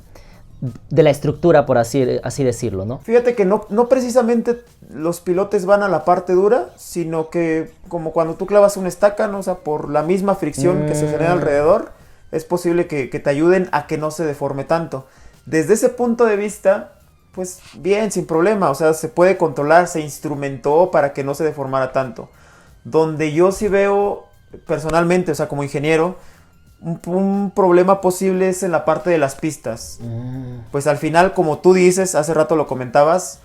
estructura, por así decirlo, ¿no? Fíjate que no precisamente los pilotes van a la parte dura, sino que como cuando tú clavas una estaca, ¿no? O sea, por la misma fricción que se genera alrededor, es posible que te ayuden a que no se deforme tanto. Desde ese punto de vista, pues bien, sin problema, o sea, se puede controlar, se instrumentó para que no se deformara tanto. Donde yo sí veo personalmente, o sea, como ingeniero, un problema posible es en la parte de las pistas. Pues al final, como tú dices, hace rato lo comentabas,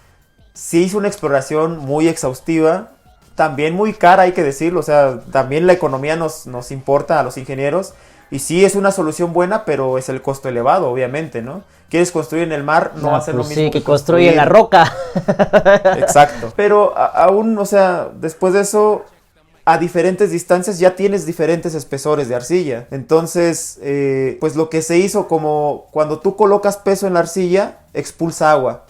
sí hizo una exploración muy exhaustiva, también muy cara, hay que decirlo, o sea, también la economía nos importa a los ingenieros, y sí es una solución buena, pero es el costo elevado, obviamente, ¿no? Quieres construir en el mar, no va a ser lo mismo. Sí, que construye en la roca. Exacto. Pero aún, o sea, después de eso, a diferentes distancias ya tienes diferentes espesores de arcilla. Entonces, pues lo que se hizo, como cuando tú colocas peso en la arcilla, expulsa agua.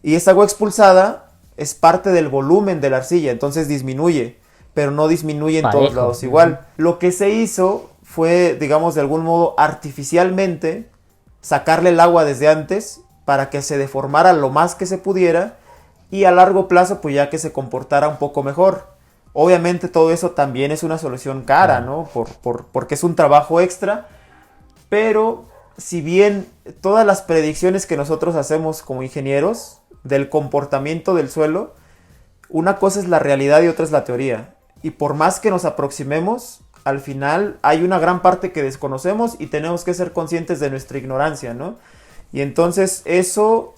Y esa agua expulsada es parte del volumen de la arcilla, entonces disminuye, pero no disminuye en Parejo. todos lados igual. Lo que se hizo fue, digamos, de algún modo artificialmente sacarle el agua desde antes para que se deformara lo más que se pudiera y a largo plazo pues ya que se comportara un poco mejor. Obviamente todo eso también es una solución cara, ¿no? Porque es un trabajo extra, pero si bien todas las predicciones que nosotros hacemos como ingenieros del comportamiento del suelo, una cosa es la realidad y otra es la teoría. Y por más que nos aproximemos, al final hay una gran parte que desconocemos y tenemos que ser conscientes de nuestra ignorancia, ¿no? Y entonces eso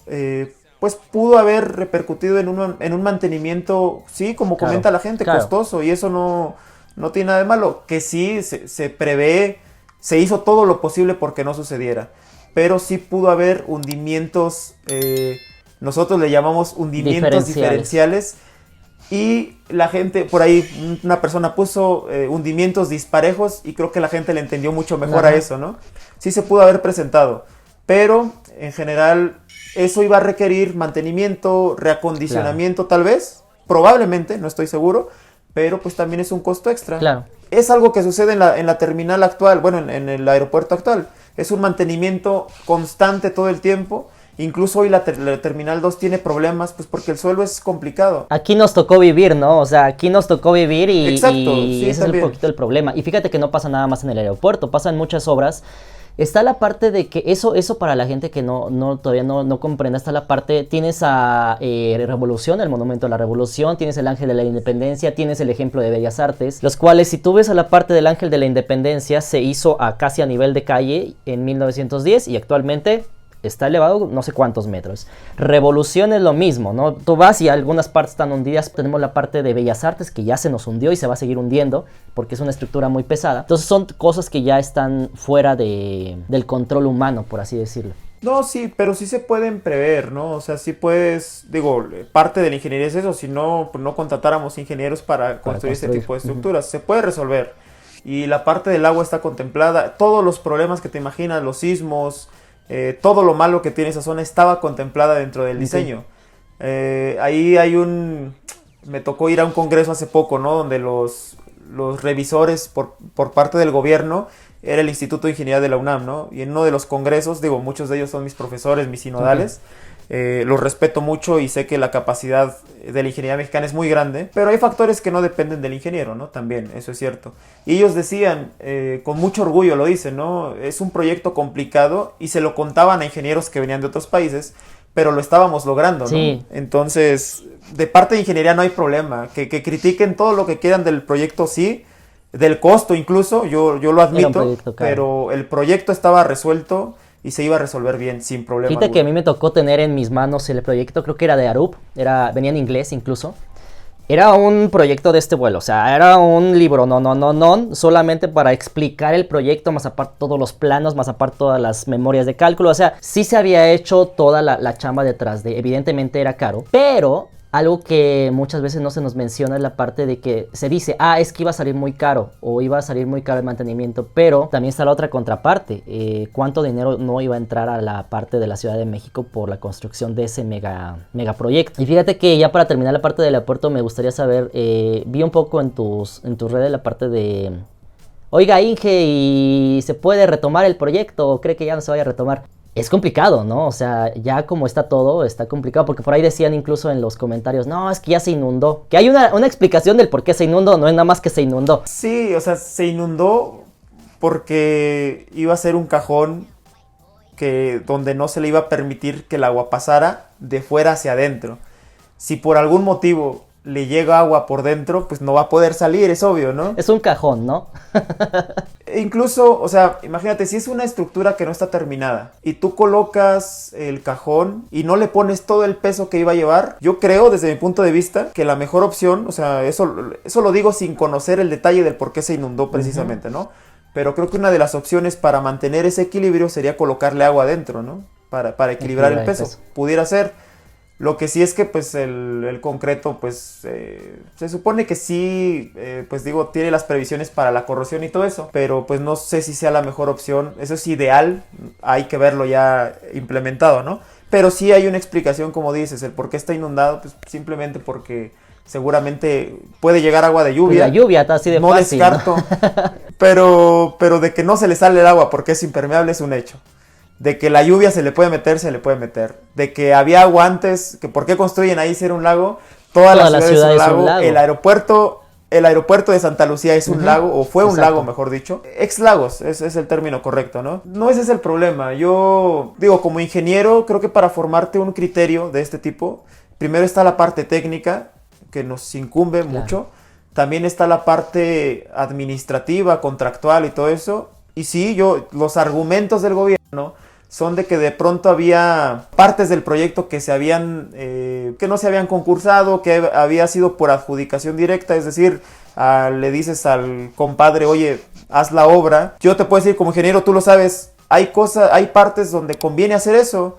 pues pudo haber repercutido en un mantenimiento, sí, como Claro, comenta la gente, claro. costoso, y eso no tiene nada de malo. Que sí se prevé, se hizo todo lo posible porque no sucediera, pero sí pudo haber hundimientos, nosotros le llamamos hundimientos diferenciales. Y la gente, por ahí una persona puso hundimientos disparejos y creo que la gente le entendió mucho mejor a eso, ¿no? Sí se pudo haber presentado, pero en general eso iba a requerir mantenimiento, reacondicionamiento tal vez, probablemente, no estoy seguro, pero pues también es un costo extra. Claro. Es algo que sucede en la terminal actual, bueno, en el aeropuerto actual. Es un mantenimiento constante todo el tiempo. Incluso hoy la Terminal 2 tiene problemas, pues porque el suelo es complicado. Aquí nos tocó vivir, ¿no? O sea, aquí nos tocó vivir Exacto, y sí, ese también. es un poquito el problema. Y fíjate que no pasa nada más en el aeropuerto, pasa en muchas obras. Está la parte de que eso para la gente que todavía no comprende, está la parte, tienes a Revolución, el Monumento a la Revolución, tienes el Ángel de la Independencia, tienes el ejemplo de Bellas Artes, los cuales si tú ves a la parte del Ángel de la Independencia se hizo casi a nivel de calle en 1910 y actualmente está elevado no sé cuántos metros. Revolución es lo mismo, ¿no? Tú vas y algunas partes están hundidas. Tenemos la parte de Bellas Artes que ya se nos hundió y se va a seguir hundiendo porque es una estructura muy pesada. Entonces son cosas que ya están fuera del control humano, por así decirlo. No, sí, pero sí se pueden prever, ¿no? O sea, sí puedes, digo, parte de la ingeniería es eso, si no, pues no contratáramos ingenieros para construir este tipo de estructuras. Se puede resolver. Y la parte del agua está contemplada. Todos los problemas que te imaginas, los sismos, todo lo malo que tiene esa zona estaba contemplada dentro del diseño. Ahí me tocó ir a un congreso hace poco, ¿no? Donde los revisores por parte del gobierno era el Instituto de Ingeniería de la UNAM, ¿no? Y en uno de los congresos, digo, muchos de ellos son mis profesores, mis sinodales. Los respeto mucho y sé que la capacidad de la ingeniería mexicana es muy grande, pero hay factores que no dependen del ingeniero, ¿no? También, eso es cierto. Y ellos decían, con mucho orgullo lo dicen, ¿no? Es un proyecto complicado y se lo contaban a ingenieros que venían de otros países, pero lo estábamos logrando, ¿no? Sí. Entonces, de parte de ingeniería no hay problema. Que critiquen todo lo que quieran del proyecto, sí. Del costo incluso, yo lo admito, pero el proyecto estaba resuelto y se iba a resolver bien, sin problema. Fíjate que a mí me tocó tener en mis manos el proyecto, creo que era de Arup, venía en inglés incluso. Era un proyecto de este vuelo, o sea, era un libro, solamente para explicar el proyecto, más aparte todos los planos, más aparte todas las memorias de cálculo, o sea, sí se había hecho toda la chamba detrás evidentemente era caro, pero algo que muchas veces no se nos menciona es la parte de que se dice, es que iba a salir muy caro o iba a salir muy caro el mantenimiento, pero también está la otra contraparte, cuánto dinero no iba a entrar a la parte de la Ciudad de México por la construcción de ese megaproyecto. Y fíjate que ya para terminar la parte del aeropuerto me gustaría saber, vi un poco en tus redes la parte de, oiga Inge, ¿y se puede retomar el proyecto o cree que ya no se vaya a retomar? Es complicado, ¿no? O sea, ya como está todo, está complicado. Porque por ahí decían incluso en los comentarios, no, es que ya se inundó. Que hay una explicación del por qué se inundó, no es nada más que se inundó. Sí, o sea, se inundó porque iba a ser un cajón donde no se le iba a permitir que el agua pasara de fuera hacia adentro. Si por algún motivo le llega agua por dentro, pues no va a poder salir, es obvio, ¿no? Es un cajón, ¿no? Incluso, o sea, imagínate, si es una estructura que no está terminada y tú colocas el cajón y no le pones todo el peso que iba a llevar, yo creo, desde mi punto de vista, que la mejor opción, o sea, eso lo digo sin conocer el detalle del por qué se inundó precisamente, ¿no? Pero creo que una de las opciones para mantener ese equilibrio sería colocarle agua adentro, ¿no? Para equilibrar el peso. Pudiera ser. Lo que sí es que pues el concreto pues se supone que sí, pues digo, tiene las previsiones para la corrosión y todo eso, pero pues no sé si sea la mejor opción. Eso es ideal, hay que verlo ya implementado, ¿no? pero sí hay una explicación, como dices, el por qué está inundado, pues simplemente porque seguramente puede llegar agua de lluvia. La lluvia está así de no fácil, descarto, ¿no? pero de que no se le sale el agua porque es impermeable es un hecho. De que la lluvia se le puede meter, se le puede meter. De que había agua antes, que por qué construyen ahí si era un lago. Toda la ciudad es un lago. El aeropuerto de Santa Lucía es un lago, o fue un lago, mejor dicho. Ex lagos, es el término correcto, ¿no? No ese es el problema. Yo digo, como ingeniero, creo que para formarte un criterio de este tipo, primero está la parte técnica, que nos incumbe mucho. También está la parte administrativa, contractual y todo eso. Y sí, los argumentos del gobierno son de que de pronto había partes del proyecto que que no se habían concursado, que había sido por adjudicación directa, es decir, le dices al compadre, oye, haz la obra. Yo te puedo decir como ingeniero, tú lo sabes, hay partes donde conviene hacer eso.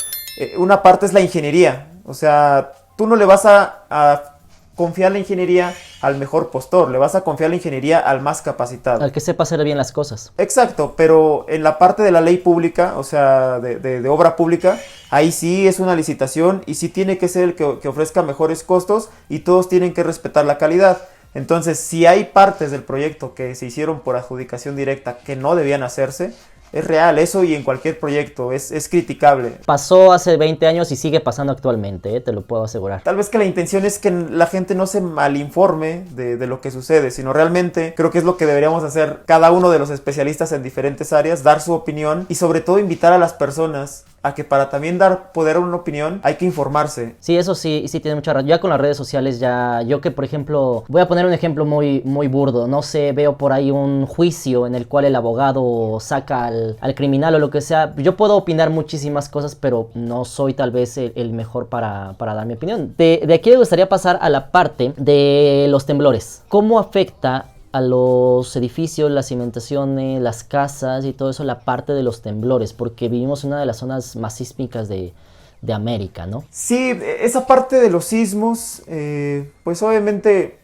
Una parte es la ingeniería, o sea, tú no le vas a confiar la ingeniería al mejor postor, le vas a confiar la ingeniería al más capacitado. Al que sepa hacer bien las cosas. Exacto, pero en la parte de la ley pública, o sea, de obra pública, ahí sí es una licitación y sí tiene que ser el que ofrezca mejores costos y todos tienen que respetar la calidad. Entonces, si hay partes del proyecto que se hicieron por adjudicación directa que no debían hacerse, es real, eso y en cualquier proyecto, es criticable. Pasó hace 20 años y sigue pasando actualmente, te lo puedo asegurar. Tal vez que la intención es que la gente no se malinforme de lo que sucede, sino realmente creo que es lo que deberíamos hacer cada uno de los especialistas en diferentes áreas, dar su opinión y sobre todo invitar a las personas a que para también dar poder a una opinión hay que informarse. Sí, eso sí tiene mucha razón. Ya con las redes sociales yo que por ejemplo, voy a poner un ejemplo muy, muy burdo, no sé, veo por ahí un juicio en el cual el abogado saca al criminal o lo que sea. Yo puedo opinar muchísimas cosas, pero no soy tal vez el mejor para dar mi opinión. De aquí me gustaría pasar a la parte de los temblores. ¿Cómo afecta a los edificios, las cimentaciones, las casas y todo eso, la parte de los temblores? Porque vivimos en una de las zonas más sísmicas de América, ¿no? Sí, esa parte de los sismos, pues obviamente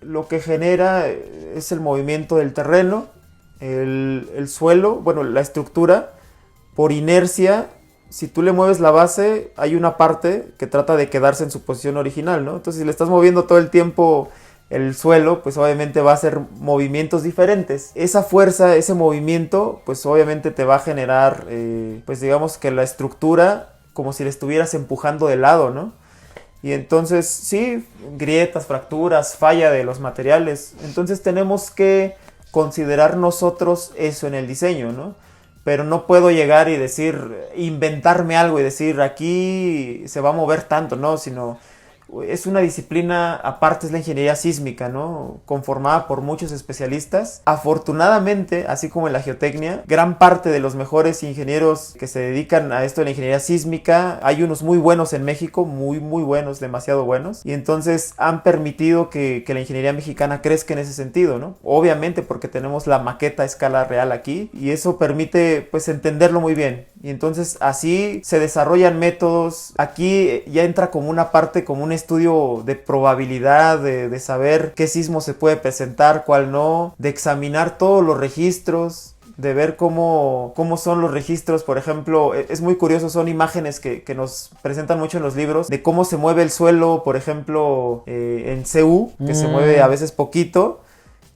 lo que genera es el movimiento del terreno, el suelo, bueno, la estructura, por inercia. Si tú le mueves la base, hay una parte que trata de quedarse en su posición original, ¿no? Entonces, si le estás moviendo todo el tiempo el suelo, pues obviamente va a hacer movimientos diferentes. Esa fuerza, ese movimiento, pues obviamente te va a generar, pues digamos que la estructura como si le estuvieras empujando de lado, ¿no? Y entonces, sí, grietas, fracturas, falla de los materiales. Entonces tenemos que considerar nosotros eso en el diseño, ¿no? Pero no puedo llegar y inventarme algo y decir, aquí se va a mover tanto, ¿no? Sino es una disciplina, aparte es la ingeniería sísmica, ¿no? Conformada por muchos especialistas. Afortunadamente, así como en la geotecnia, gran parte de los mejores ingenieros que se dedican a esto de la ingeniería sísmica, hay unos muy buenos en México, muy muy buenos, demasiado buenos, y entonces han permitido que la ingeniería mexicana crezca en ese sentido, ¿no? Obviamente porque tenemos la maqueta a escala real aquí, y eso permite pues entenderlo muy bien. Y entonces así se desarrollan métodos. Aquí ya entra como una parte, como un estudio de probabilidad, de saber qué sismo se puede presentar, cuál no, de examinar todos los registros, de ver cómo son los registros. Por ejemplo, es muy curioso, son imágenes que nos presentan mucho en los libros, de cómo se mueve el suelo, por ejemplo, en CU, que se mueve a veces poquito.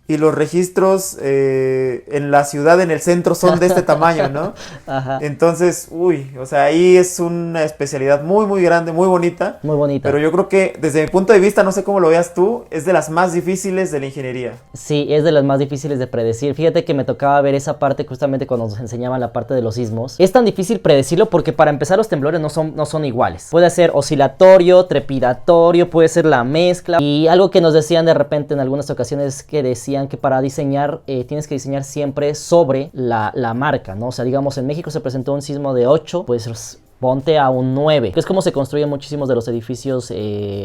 Y los registros en la ciudad, en el centro, son de este tamaño, ¿no? Ajá. Entonces, o sea, ahí es una especialidad muy, muy grande, muy bonita. Muy bonita. Pero yo creo que, desde mi punto de vista, no sé cómo lo veas tú, es de las más difíciles de la ingeniería. Sí, es de las más difíciles de predecir. Fíjate que me tocaba ver esa parte justamente cuando nos enseñaban la parte de los sismos. Es tan difícil predecirlo porque para empezar los temblores no son iguales. Puede ser oscilatorio, trepidatorio, puede ser la mezcla. Y algo que nos decían de repente en algunas ocasiones que decían que para diseñar tienes que diseñar siempre sobre la marca, ¿no? O sea, digamos, en México se presentó un sismo de 8, pues ponte a un 9, que es como se construyen muchísimos de los edificios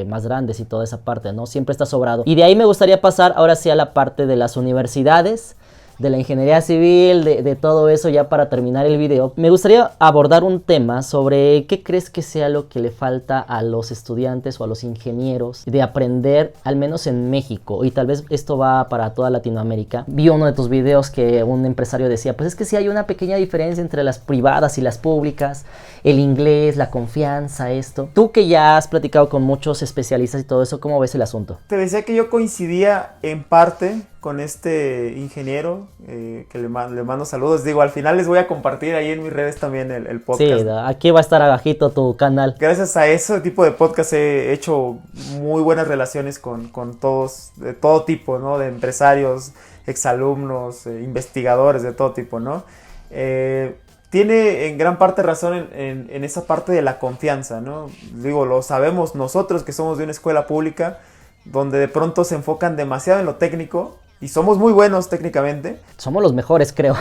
más grandes y toda esa parte, ¿no? Siempre está sobrado. Y de ahí me gustaría pasar ahora sí a la parte de las universidades. de la ingeniería civil, de todo eso ya para terminar el video. Me gustaría abordar un tema sobre qué crees que sea lo que le falta a los estudiantes o a los ingenieros de aprender, al menos en México, y tal vez esto va para toda Latinoamérica. Vi uno de tus videos que un empresario decía, pues es que sí hay una pequeña diferencia entre las privadas y las públicas, el inglés, la confianza, esto. Tú que ya has platicado con muchos especialistas y todo eso, ¿cómo ves el asunto? Te decía que yo coincidía en parte con este ingeniero, que le mando saludos. Digo, al final les voy a compartir ahí en mis redes también el podcast. Sí, aquí va a estar abajito tu canal. Gracias a ese tipo de podcast he hecho muy buenas relaciones con todos, de todo tipo, ¿no? De empresarios, exalumnos, investigadores de todo tipo, ¿no? Tiene en gran parte razón en esa parte de la confianza, ¿no? Digo, lo sabemos nosotros que somos de una escuela pública, donde de pronto se enfocan demasiado en lo técnico, y somos muy buenos técnicamente. Somos los mejores, creo.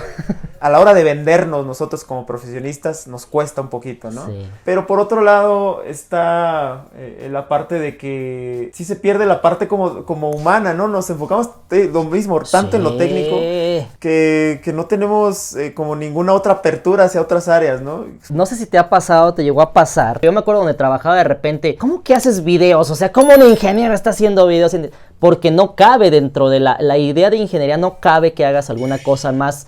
A la hora de vendernos nosotros como profesionistas nos cuesta un poquito, ¿no? Sí. Pero por otro lado está la parte de que sí se pierde la parte como humana, ¿no? Nos enfocamos lo mismo, tanto en lo técnico, que no tenemos como ninguna otra apertura hacia otras áreas, ¿no? No sé si te ha pasado, te llegó a pasar. Yo me acuerdo donde trabajaba de repente, ¿cómo que haces videos? O sea, ¿cómo un ingeniero está haciendo videos? Porque no cabe dentro de la idea de ingeniería, no cabe que hagas alguna cosa más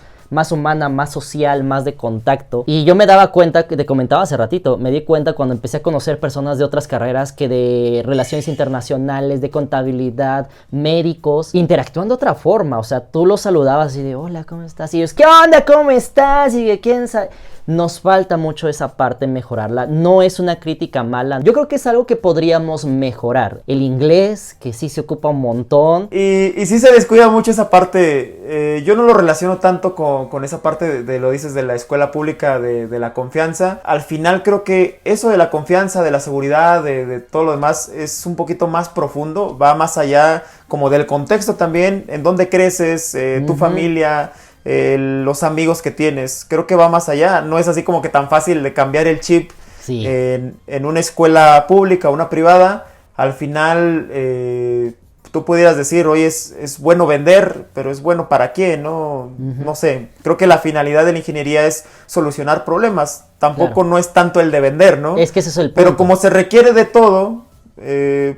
humana, más social, más de contacto. Y yo me daba cuenta, que te comentaba hace ratito, me di cuenta cuando empecé a conocer personas de otras carreras que de relaciones internacionales, de contabilidad, médicos, interactúan de otra forma. O sea, tú los saludabas y de, hola, ¿cómo estás? Y ellos, ¿qué onda? ¿Cómo estás? Y de, ¿quién sabe? Nos falta mucho esa parte, mejorarla. No es una crítica mala. Yo creo que es algo que podríamos mejorar. El inglés, que sí se ocupa un montón. Y sí se descuida mucho esa parte. Yo no lo relaciono tanto con esa parte de lo dices de la escuela pública, de la confianza. Al final creo que eso de la confianza, de la seguridad, de todo lo demás es un poquito más profundo. Va más allá como del contexto también, en dónde creces, tu familia, los amigos que tienes. Creo que va más allá. No es así como que tan fácil de cambiar el chip en una escuela pública o una privada. Al final tú pudieras decir, oye, es bueno vender, pero es bueno para qué, ¿no? No sé. Creo que la finalidad de la ingeniería es solucionar problemas. Tampoco no es tanto el de vender, ¿no? Es que ese es el punto. Pero como se requiere de todo,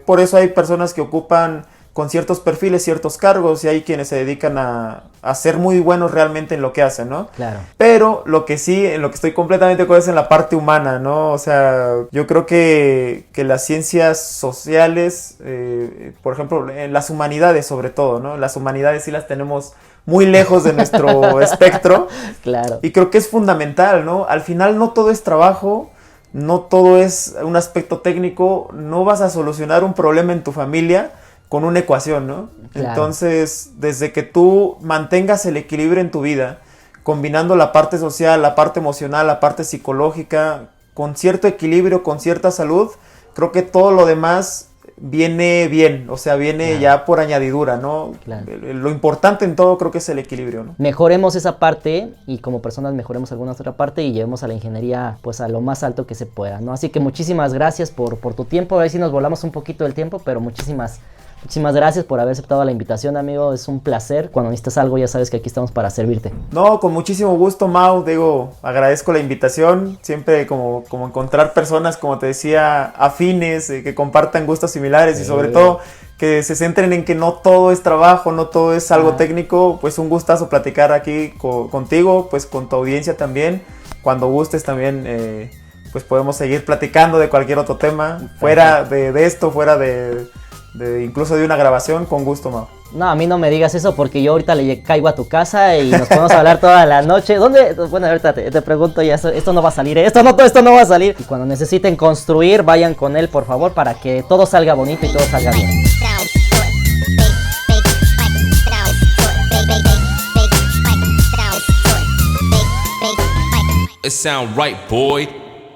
por eso hay personas que ocupan con ciertos perfiles, ciertos cargos, y hay quienes se dedican a ser muy buenos realmente en lo que hacen, ¿no? Claro. Pero lo que sí, en lo que estoy completamente de acuerdo es en la parte humana, ¿no? O sea, yo creo que las ciencias sociales, por ejemplo, en las humanidades sobre todo, ¿no? Las humanidades sí las tenemos muy lejos de nuestro espectro. Claro. Y creo que es fundamental, ¿no? Al final no todo es trabajo, no todo es un aspecto técnico, no vas a solucionar un problema en tu familia con una ecuación, ¿no? Claro. Entonces, desde que tú mantengas el equilibrio en tu vida, combinando la parte social, la parte emocional, la parte psicológica, con cierto equilibrio, con cierta salud, creo que todo lo demás viene bien, o sea, viene ya por añadidura, ¿no? Claro. Lo importante en todo creo que es el equilibrio, ¿no? Mejoremos esa parte y como personas mejoremos alguna otra parte y llevemos a la ingeniería pues a lo más alto que se pueda, ¿no? Así que muchísimas gracias por tu tiempo. A ver si nos volamos un poquito del tiempo, pero muchísimas gracias por haber aceptado la invitación, amigo. Es un placer. Cuando necesitas algo ya sabes que aquí estamos para servirte. No, con muchísimo gusto, Mau. Digo, agradezco la invitación. Siempre como encontrar personas, como te decía, afines, que compartan gustos similares y sobre todo que se centren en que no todo es trabajo, no todo es algo técnico. Pues un gustazo platicar aquí contigo, pues con tu audiencia también. Cuando gustes también, pues podemos seguir platicando de cualquier otro tema. Fuera de esto, fuera de incluso de una grabación, con gusto, Mau. No, a mí no me digas eso porque yo ahorita le caigo a tu casa y nos podemos hablar toda la noche. ¿Dónde? Bueno, ahorita te pregunto ya, esto no va a salir, esto no va a salir. Y cuando necesiten construir, vayan con él, por favor, para que todo salga bonito y todo salga bien. It sound right, boy.